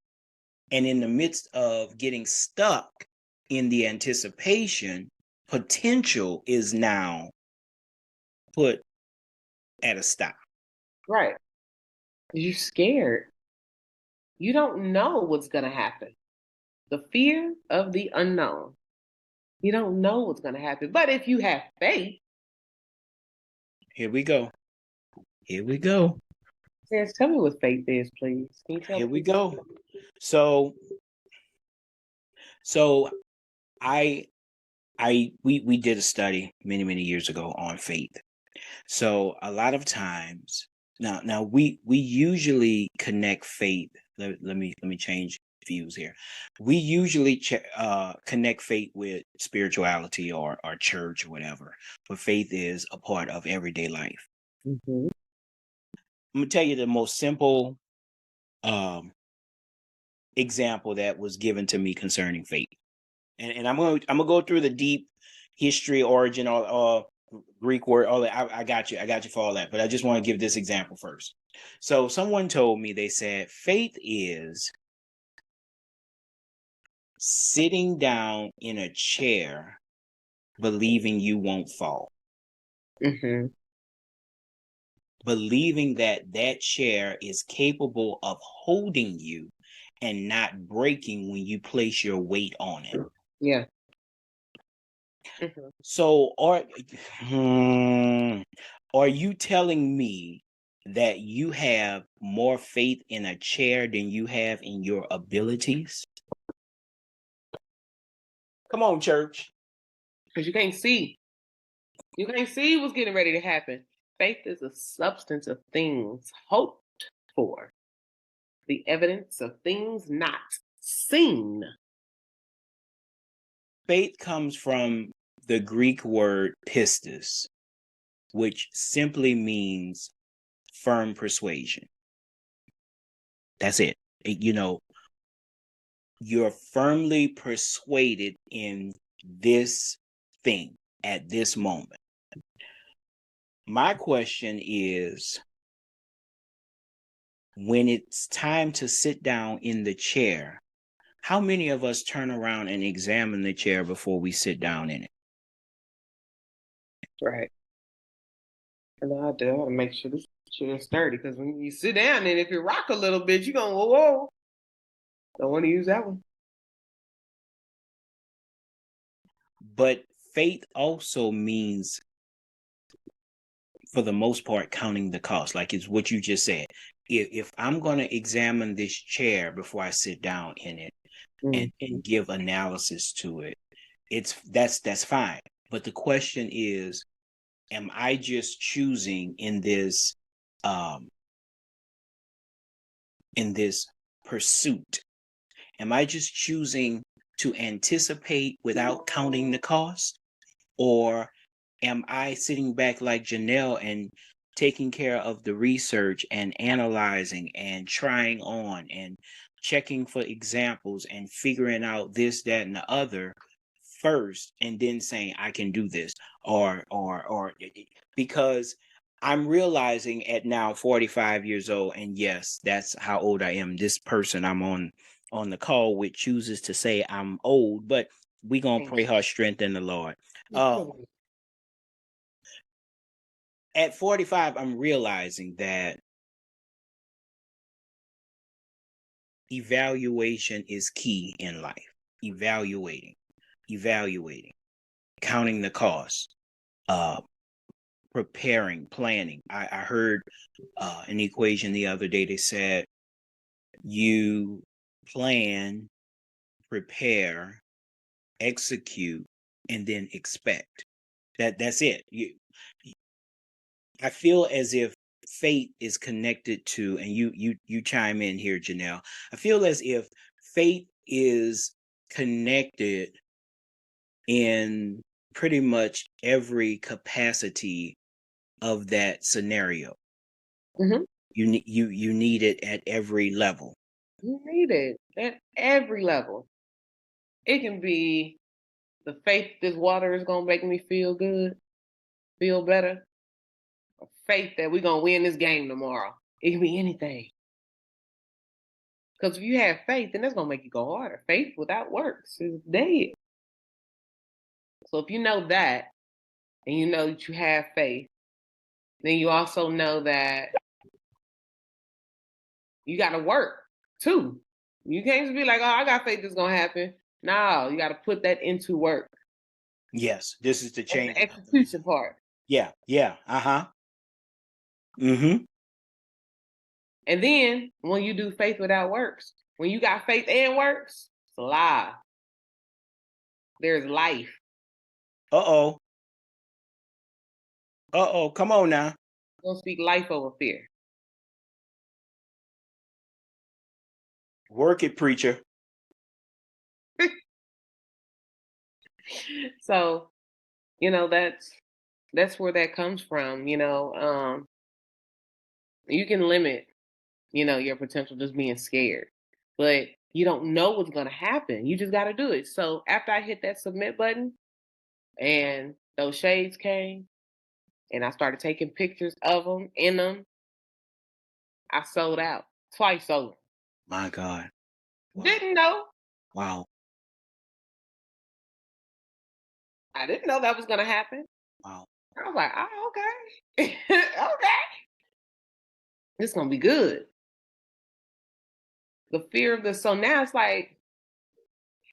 And in the midst of getting stuck in the anticipation, potential is now put at a stop. Right. You're scared. You don't know what's going to happen. The fear of the unknown. You don't know what's going to happen. But if you have faith. Here we go. Here we go. Yes, tell me what faith is, please. Can you tell Here me? we go. So we did a study many years ago on faith. So a lot of times now we usually connect faith. Let me change views here. We usually connect faith with spirituality or church or whatever, but faith is a part of everyday life. I'm gonna tell you the most simple example that was given to me concerning faith, and I'm gonna go through the deep history, origin, or Greek word, all that. I got you for all that, but I just want to give this example first. So someone told me, they said faith is sitting down in a chair believing you won't fall. Believing that chair is capable of holding you and not breaking when you place your weight on it. Yeah. So are you telling me that you have more faith in a chair than you have in your abilities? Come on, church. Because you can't see. You can't see what's getting ready to happen. Faith is a substance of things hoped for, the evidence of things not seen. Faith comes from the Greek word pistis, which simply means firm persuasion. That's it. You're firmly persuaded in this thing at this moment. My question is, when it's time to sit down in the chair, how many of us turn around and examine the chair before we sit down in it? Right. And I do. I want to make sure this chair is sturdy, because when you sit down and if you rock a little bit, you're going, whoa. Don't want to use that one. But faith also means, for the most part, counting the cost. Like it's what you just said. If I'm going to examine this chair before I sit down in it and give analysis to it, that's fine. But the question is, am I just choosing in this pursuit? Am I just choosing to anticipate without counting the cost? Or am I sitting back like Janelle and taking care of the research and analyzing and trying on and checking for examples and figuring out this, that, and the other first, and then saying I can do this, or because I'm realizing at now 45 years old, and yes, that's how old I am. This person I'm on the call with chooses to say I'm old, but we gonna pray her strength in the Lord. At 45, I'm realizing that evaluation is key in life. Evaluating, counting the cost, preparing, planning. I heard an equation the other day. They said you plan, prepare, execute, and then expect. That's it. I feel as if faith is connected to, and you chime in here, Janelle. I feel as if faith is connected in pretty much every capacity of that scenario. Mm-hmm. You need it at every level. You need it at every level. It can be the faith this water is gonna make me feel good, feel better. Or faith that we're gonna win this game tomorrow. It can be anything. Because if you have faith, then that's gonna make you go harder. Faith without works is dead. So if you know that, and you know that you have faith, then you also know that you got to work too. You can't just be like, oh, I got faith it's going to happen. No, you got to put that into work. Yes, this is the change. The execution part. Yeah. Uh-huh. Mm-hmm. And then when you do faith without works, when you got faith and works, it's a lie. There's life. Uh-oh. Come on now. Don't speak life over fear. Work it, preacher. So, that's where that comes from. You can limit, your potential just being scared, but you don't know what's going to happen. You just got to do it. So after I hit that submit button and those shades came and I started taking pictures of them in them, I sold out twice over. My God. Wow. Didn't know. Wow. I didn't know that was going to happen. Wow. I was like, oh, okay. Okay. It's going to be good. The fear of so now it's like,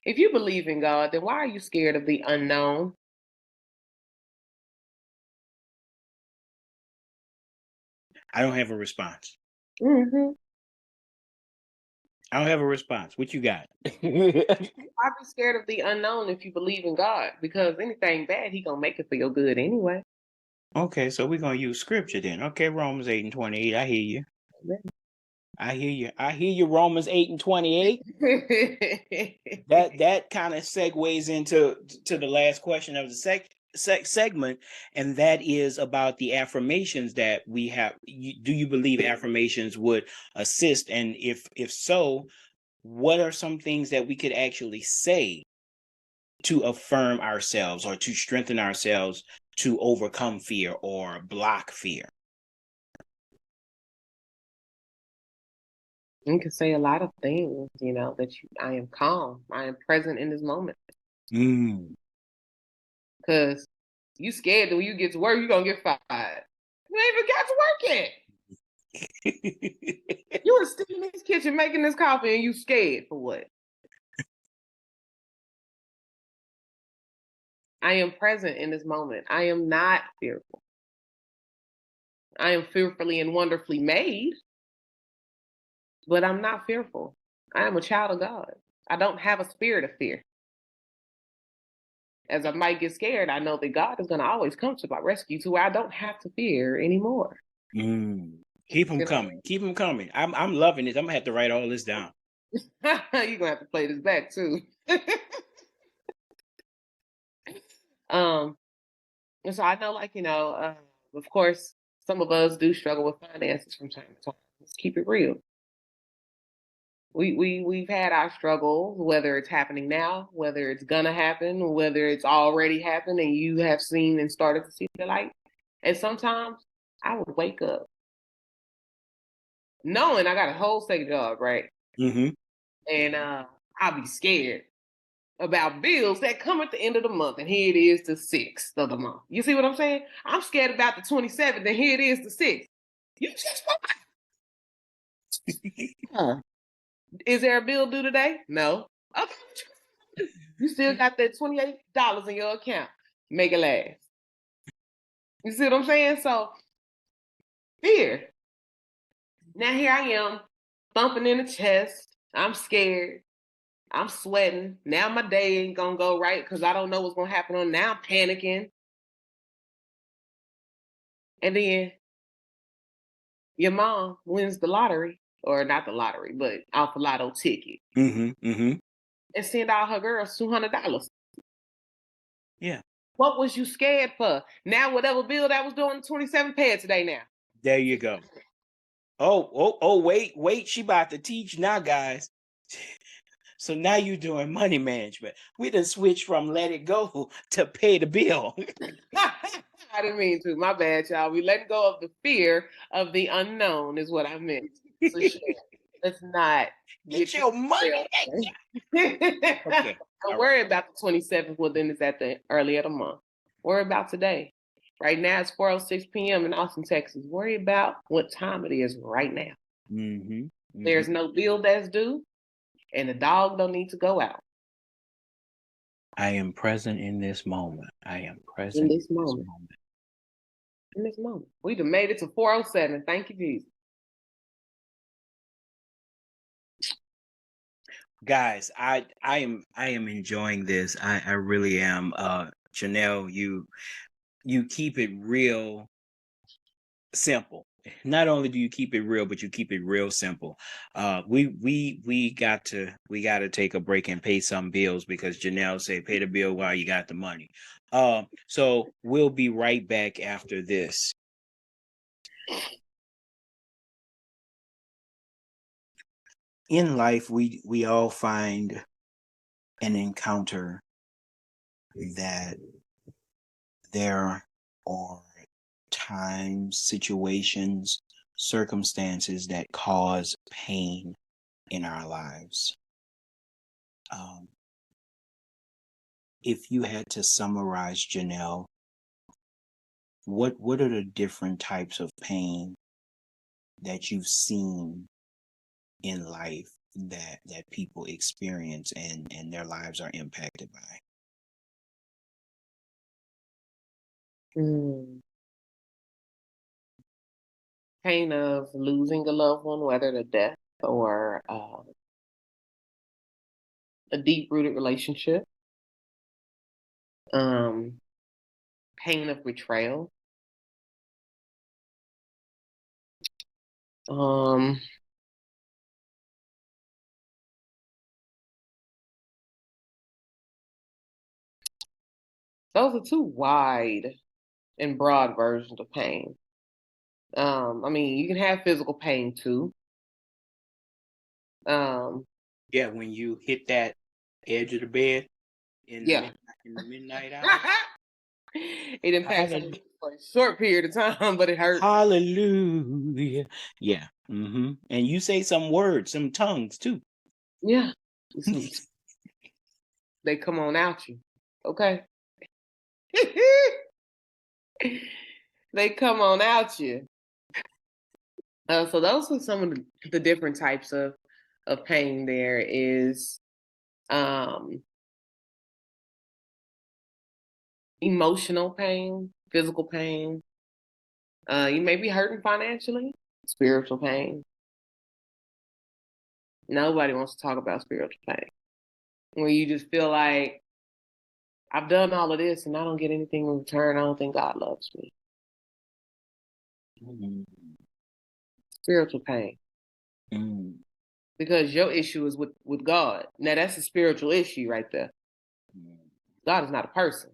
if you believe in God, then why are you scared of the unknown? I don't have a response. Mm-hmm. I don't have a response. What you got? I'd be scared of the unknown if you believe in God, because anything bad, He gonna make it for your good anyway. Okay, so we're gonna use scripture then. Okay, Romans 8:28. I hear you. Amen. I hear you. Romans 8:28. that kind of segues into the last question of the segment, and that is about the affirmations that we have. Do you believe affirmations would assist? And if so, what are some things that we could actually say to affirm ourselves or to strengthen ourselves to overcome fear or block fear? You can say a lot of things, I am calm. I am present in this moment. Because you scared that when you get to work, you're going to get fired. You ain't even got to work yet. You were still in this kitchen making this coffee and you scared for what? I am present in this moment. I am not fearful. I am fearfully and wonderfully made, but I'm not fearful. I am a child of God. I don't have a spirit of fear. As I might get scared, I know that God is going to always come to my rescue to where I don't have to fear anymore. Keep them coming. Keep them coming. I'm loving it. I'm going to have to write all this down. You're going to have to play this back too. And so I know, of course, some of us do struggle with finances from time to time. Let's keep it real. We've had our struggles, whether it's happening now, whether it's gonna happen, whether it's already happened and you have seen and started to see the light. And sometimes I would wake up knowing I got a whole second job, right? Mm-hmm. And I'll be scared about bills that come at the end of the month, and here it is the 6th of the month. You see what I'm saying? I'm scared about the 27th, and here it is the 6th. You just Is there a bill due today? No. Okay. You still got that $28 in your account. Make it last. You see what I'm saying? So, fear. Now here I am, thumping in the chest. I'm scared. I'm sweating. Now my day ain't gonna go right because I don't know what's gonna happen on. Now I'm panicking. And then your mom wins the lottery, or not the lottery, but off a lotto ticket. Mm-hmm. Mm-hmm. And send all her girls $200. Yeah. What was you scared for? Now whatever bill that was doing 27, pay it today now. There you go. Oh, wait. She about to teach now, guys. So now you're doing money management. We done switched from let it go to pay the bill. I didn't mean to. My bad, y'all. We let go of the fear of the unknown is what I meant. So let's not get your money. Okay. Don't worry about the 27th. Well, then it's at the early of the month. Worry about today. Right now it's 4:06 p.m. in Austin, Texas. Worry about what time it is right now. Mm-hmm. Mm-hmm. There's no bill that's due, and the dog don't need to go out. I am present in this moment. I am present in this moment. In this moment. We done made it to 4:07. Thank you, Jesus. Guys, I am enjoying this. I really am. Janelle, you keep it real simple. Not only do you keep it real, but you keep it real simple. We got to take a break and pay some bills because Janelle said pay the bill while you got the money. So we'll be right back after this. In life, we all find an encounter that there are times, situations, circumstances that cause pain in our lives. If you had to summarize, Janelle, what are the different types of pain that you've seen in life that people experience and their lives are impacted by? Pain of losing a loved one, whether to death or a deep-rooted relationship. Pain of betrayal. Those are two wide and broad versions of pain. I mean, you can have physical pain too. Yeah, when you hit that edge of the bed in the midnight hour. It impacts me for a short period of time, but it hurts. Hallelujah. Yeah. Mm-hmm. And you say some words, some tongues too. Yeah. They come on out you. Okay. They come on out you. So those are some of the different types of pain. There is emotional pain, physical pain. You may be hurting financially, spiritual pain. Nobody wants to talk about spiritual pain. When you just feel like, I've done all of this and I don't get anything in return. I don't think God loves me. Mm-hmm. Spiritual pain. Mm-hmm. Because your issue is with God. Now that's a spiritual issue right there. God is not a person.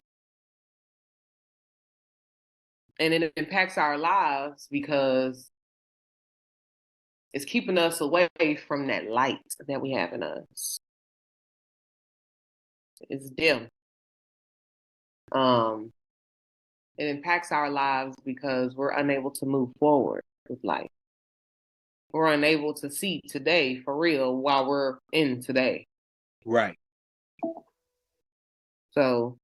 And it impacts our lives because it's keeping us away from that light that we have in us. It's dim. It impacts our lives because we're unable to move forward with life. We're unable to see today for real while we're in today. Right. So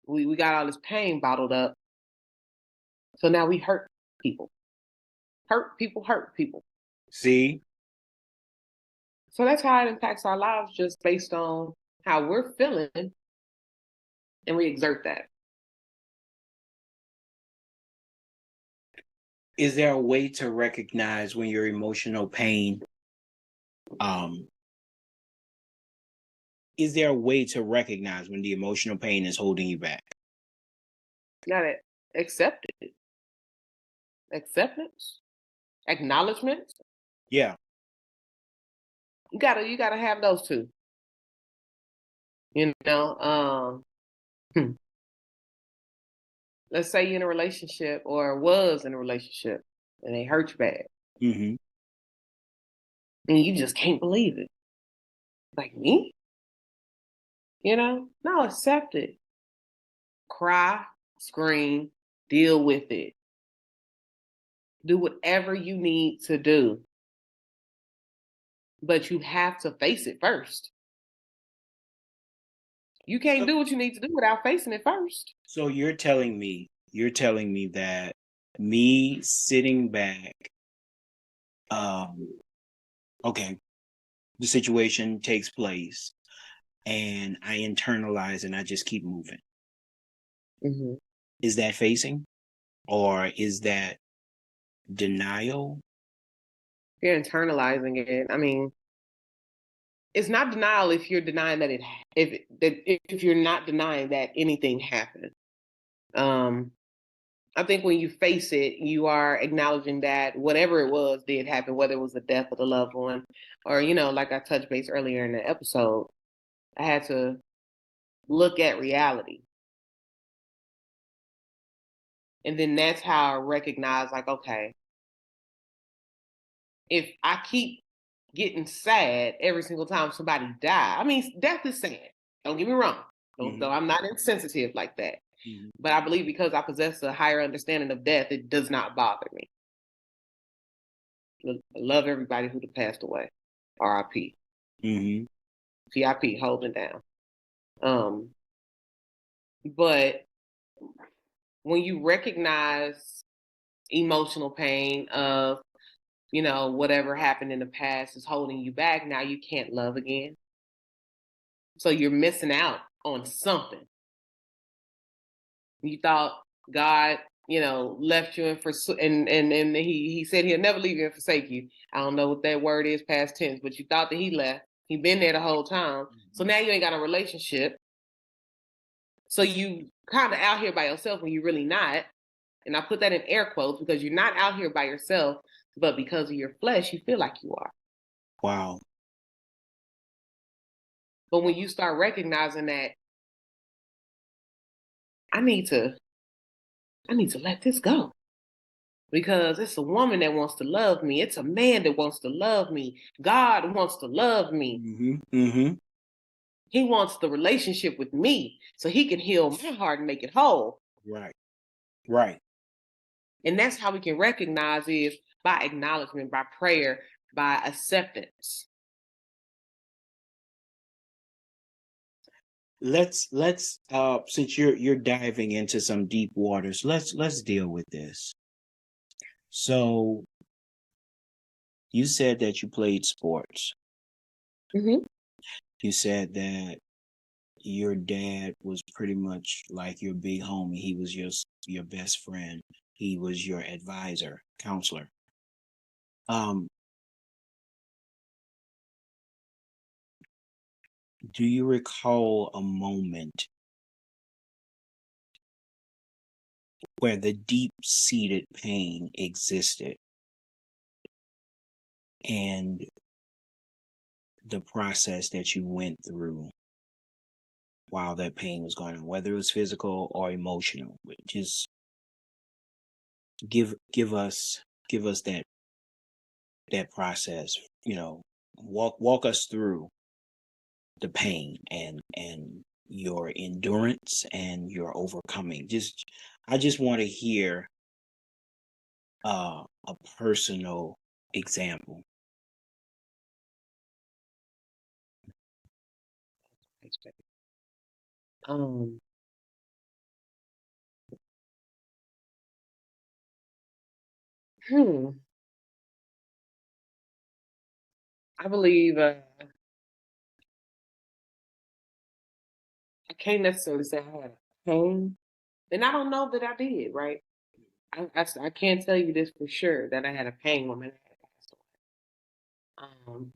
we got all this pain bottled up. So now we hurt people. Hurt people. See? So that's how it impacts our lives, just based on how we're feeling, and we exert that. Is there a way to recognize when your emotional pain, is there a way to recognize when the emotional pain is holding you back? Got to accept it. Acceptance, acknowledgement. Yeah. You gotta have those two. You know, let's say you're in a relationship or was in a relationship and they hurt you bad. Mm-hmm. And you just can't believe it. Like me? You know? No, accept it. Cry, scream, deal with it. Do whatever you need to do. But you have to face it first. You can't do what you need to do without facing it first. So you're telling me that me sitting back, okay, the situation takes place and I internalize and I just keep moving. Mm-hmm. Is that facing, or is that denial? You're internalizing it. I mean, it's not denial if you're denying that if you're not denying that anything happened. I think when you face it, you are acknowledging that whatever it was did happen, whether it was the death of the loved one or, like I touched base earlier in the episode, I had to look at reality. And then that's how I recognize, like, okay, if I keep getting sad every single time somebody dies, I mean, death is sad. Don't get me wrong. Though I'm not insensitive like that. Mm-hmm. But I believe because I possess a higher understanding of death, it does not bother me. I love everybody who passed away. R.I.P. Mm-hmm. PIP, holding down. But when you recognize emotional pain of, whatever happened in the past is holding you back, now you can't love again. So you're missing out on something. You thought God, left you and he said he'll never leave you and forsake you. I don't know what that word is, past tense, but you thought that he left. He been there the whole time. So now you ain't got a relationship. So you kind of out here by yourself when you're really not. And I put that in air quotes because you're not out here by yourself, but because of your flesh, you feel like you are. Wow. But when you start recognizing that, I need to let this go. Because it's a woman that wants to love me. It's a man that wants to love me. God wants to love me. Mm-hmm. Mm-hmm. He wants the relationship with me so he can heal my heart and make it whole. Right. Right. And that's how we can recognize is by acknowledgement, by prayer, by acceptance. Let's since you're diving into some deep waters, let's deal with this. So you said that you played sports. Mm-hmm. You said that your dad was pretty much like your big homie. He was your best friend. He was your advisor, counselor. Do you recall a moment where the deep-seated pain existed and the process that you went through while that pain was going on, whether it was physical or emotional? Just give us that process, walk us through the pain and your endurance and your overcoming. I just want to hear a personal example. Um, hmm. I believe I can't necessarily say I had pain, and I don't know that I did. Right? I can't tell you this for sure that I had a pain when my dad passed away.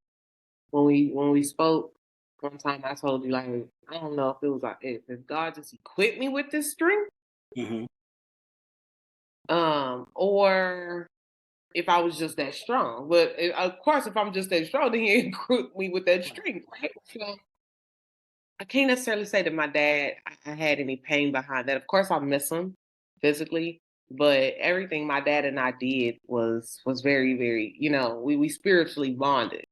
When we spoke one time, I told you like I don't know if it was like if God just equipped me with this strength, Mm-hmm. or if I was just that strong. But of course, if I'm just that strong, then He equipped me with that strength, right? So I can't necessarily say that my dad I had any pain behind that. Of course, I miss him physically, but everything my dad and I did was very very we spiritually bonded.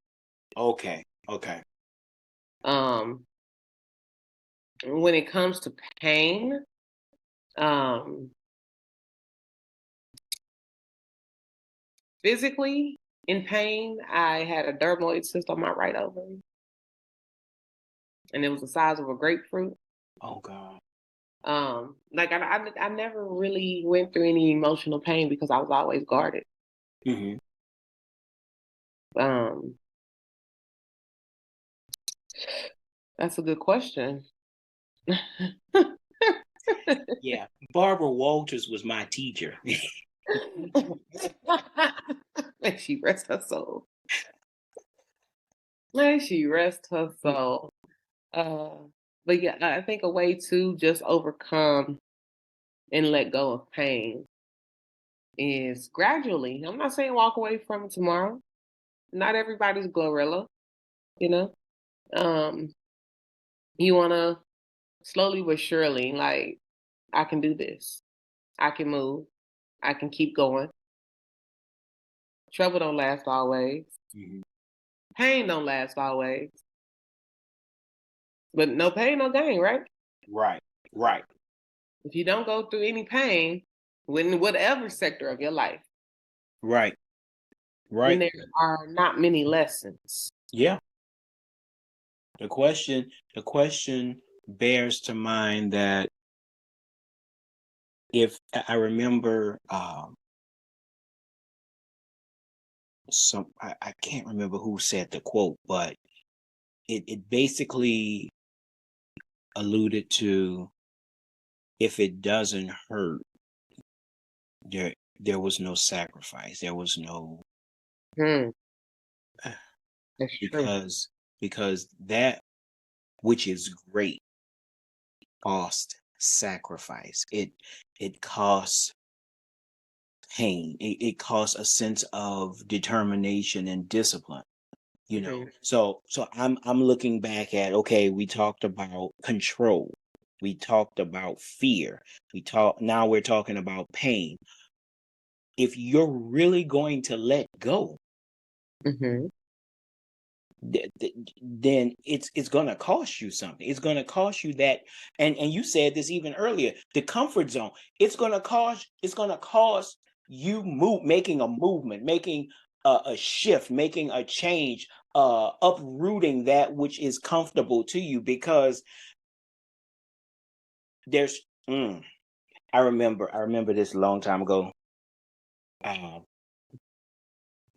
Okay. Um, when it comes to pain, um, physically in pain, I had a dermoid cyst on my right ovary, and it was the size of a grapefruit. Oh God. Like I never really went through any emotional pain because I was always guarded. Mm-hmm. Um, that's a good question. Yeah. Barbara Walters was my teacher. May she rest her soul. May she rest her soul. But yeah, I think a way to just overcome and let go of pain is gradually. I'm not saying walk away from it tomorrow. Not everybody's Glorilla, you know. Um, you wanna slowly but surely, like, I can do this. I can move. I can keep going. Trouble don't last always. Mm-hmm. Pain don't last always. But no pain, no gain, right? Right. If you don't go through any pain, in whatever sector of your life, Right. then there are not many lessons. Yeah. The question bears to mind that if I remember I can't remember who said the quote, but it basically alluded to, if it doesn't hurt, there was no sacrifice. There was no Hmm, that's true. because that which is great cost sacrifice. It costs pain. It costs a sense of determination and discipline. Mhm. So I'm looking back at, okay, we talked about control, we talked about fear, now we're talking about pain. If you're really going to let go, Mhm. then it's going to cost you something. It's going to cost you that, and you said this even earlier, the comfort zone. It's going to cost you making a movement, making a shift, making a change, uprooting that which is comfortable to you, because there's I remember this a long time ago. uh,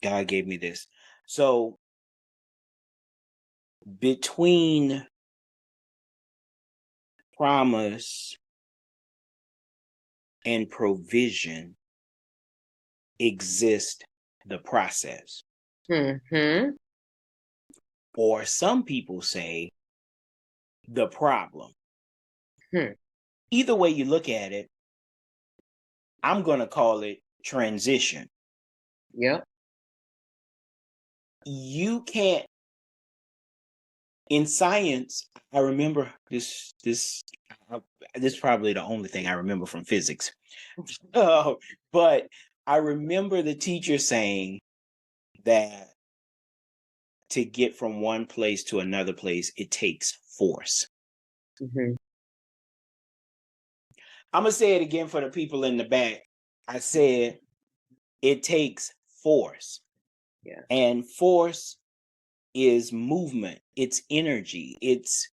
God gave me this. So between promise and provision exist the process. Mhm. Or some people say the problem. Hmm. Either way you look at it, I'm going to call it transition. Yep. You can't in science, I remember this is probably the only thing I remember from physics. But I remember the teacher saying that to get from one place to another place, it takes force. Mm-hmm. I'm going to say it again for the people in the back. I said it takes force. Yeah. And force is movement, it's energy, it's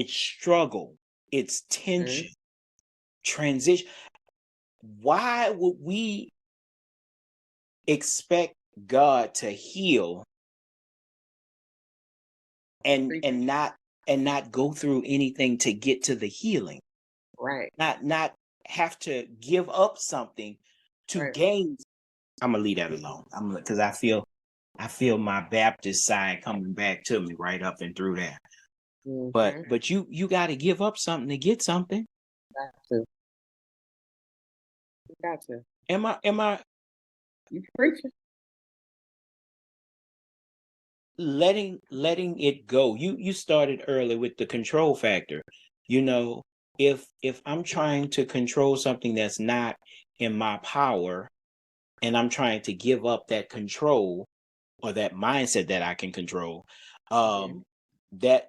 struggle, it's tension, transition. Why would we expect God to heal and not go through anything to get to the healing? Right. Not have to give up something to gain. I'm gonna leave that alone. Because I feel my Baptist side coming back to me right up and through that. Mm-hmm. But you got to give up something to get something. You got to. Am I You preaching? letting it go? You started early with the control factor. You know, if I'm trying to control something that's not in my power, and I'm trying to give up that control or that mindset that I can control, that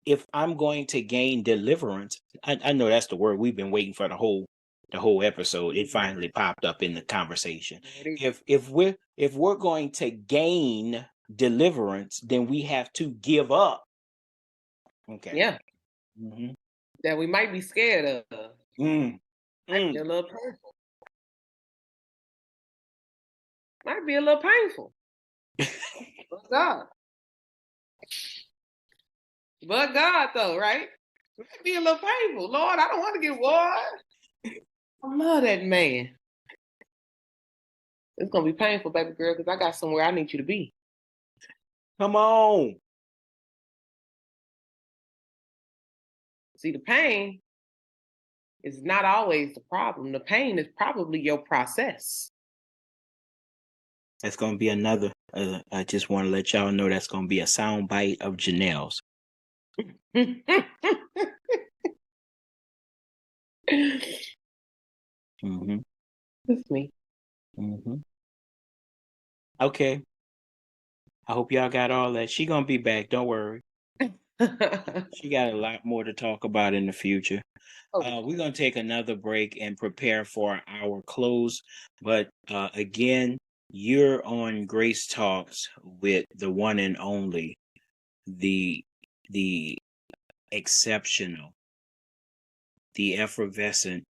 if I'm going to gain deliverance, I know that's the word we've been waiting for the whole episode. It finally popped up in the conversation. If we're going to gain deliverance, then we have to give up. Okay. Yeah. Mm-hmm. That we might be scared of. Might be a little painful. Might be a little painful. But God. But God, though, right? It might be a little painful. Lord, I don't want to get war. I love that man. It's going to be painful, baby girl, because I got somewhere I need you to be. Come on. See, the pain is not always the problem. The pain is probably your process. That's going to be another. I just want to let y'all know that's going to be a sound bite of Janelle's. Mm-hmm. That's me. Mm-hmm. Okay. I hope y'all got all that. She gonna be back. Don't worry. She got a lot more to talk about in the future. We're gonna take another break and prepare for our close. But again, you're on Grace Talks with the one and only, the exceptional, the effervescent,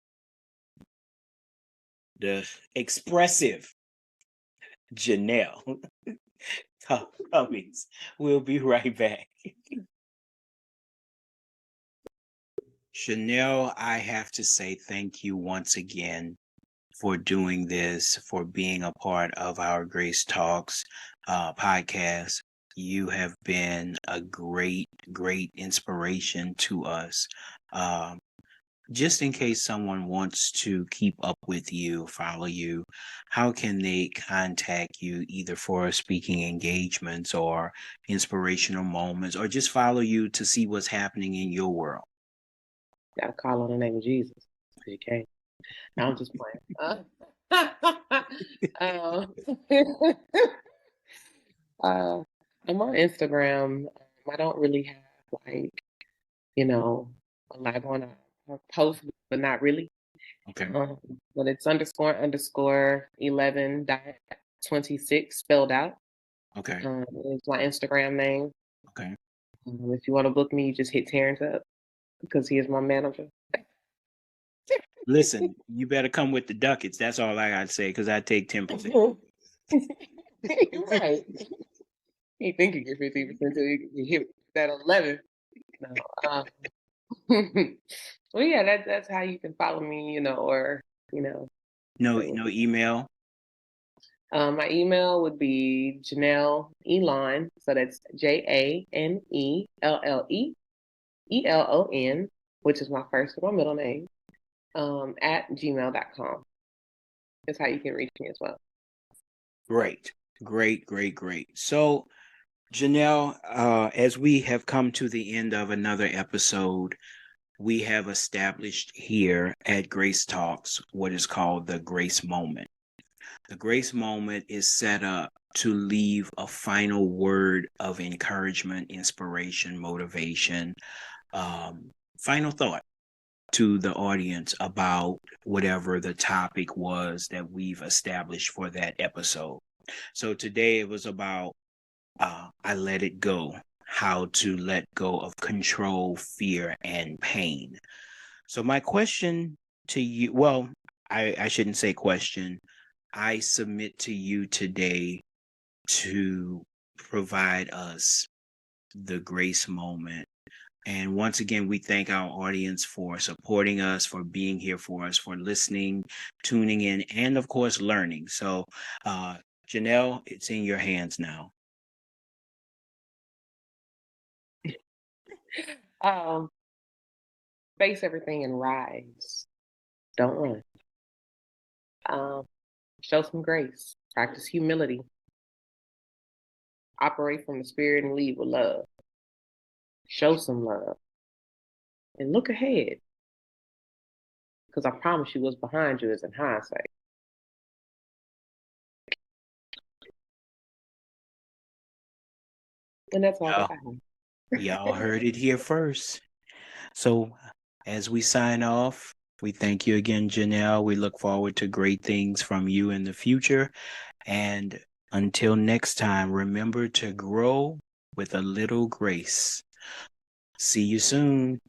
the expressive Janelle Cummings. We'll be right back. Janelle, I have to say thank you once again for doing this, for being a part of our Grace Talks podcast. You have been a great, great inspiration to us. Just in case someone wants to keep up with you, follow you, how can they contact you either for speaking engagements or inspirational moments, or just follow you to see what's happening in your world? Gotta call on the name of Jesus. Okay. I'm just playing. I'm on Instagram. I don't really have a lot going on. I post, but not really. Okay. But it's __ 11.26 spelled out. Okay. It's my Instagram name. Okay. If you want to book me, you just hit Terrence up because he is my manager. Listen, you better come with the ducats. That's all I gotta say, because I take 10%. Right. You think you get 15% until you hit that 11. No. Well, yeah, that's how you can follow me, or. No email. My email would be Janelle Elon, so that's JANELLEELON, which is my first and my middle name, at gmail.com. That's how you can reach me as well. Great. So, Janelle, as we have come to the end of another episode, we have established here at Grace Talks what is called the Grace Moment. The Grace Moment is set up to leave a final word of encouragement, inspiration, motivation, final thought to the audience about whatever the topic was that we've established for that episode. So today it was about I let it go, how to let go of control, fear, and pain. So my question to you, well, I shouldn't say question. I submit to you today to provide us the grace moment. And once again, we thank our audience for supporting us, for being here for us, for listening, tuning in, and of course, learning. So, Janelle, it's in your hands now. Face everything and rise. Don't run. Show some grace. Practice humility. Operate from the spirit and lead with love. Show some love. And look ahead. Because I promise you what's behind you is in hindsight. And that's all that I have. Y'all heard it here first. So as we sign off, we thank you again, Janelle. We look forward to great things from you in the future. And until next time, remember to grow with a little grace. See you soon.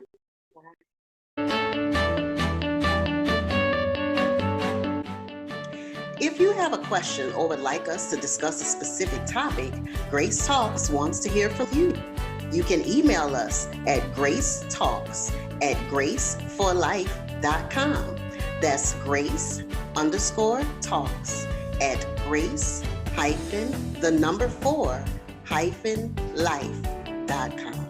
If you have a question or would like us to discuss a specific topic, Grace Talks wants to hear from you. You can email us at gracetalks@graceforlife.com. That's grace_talks@grace-4-life.com.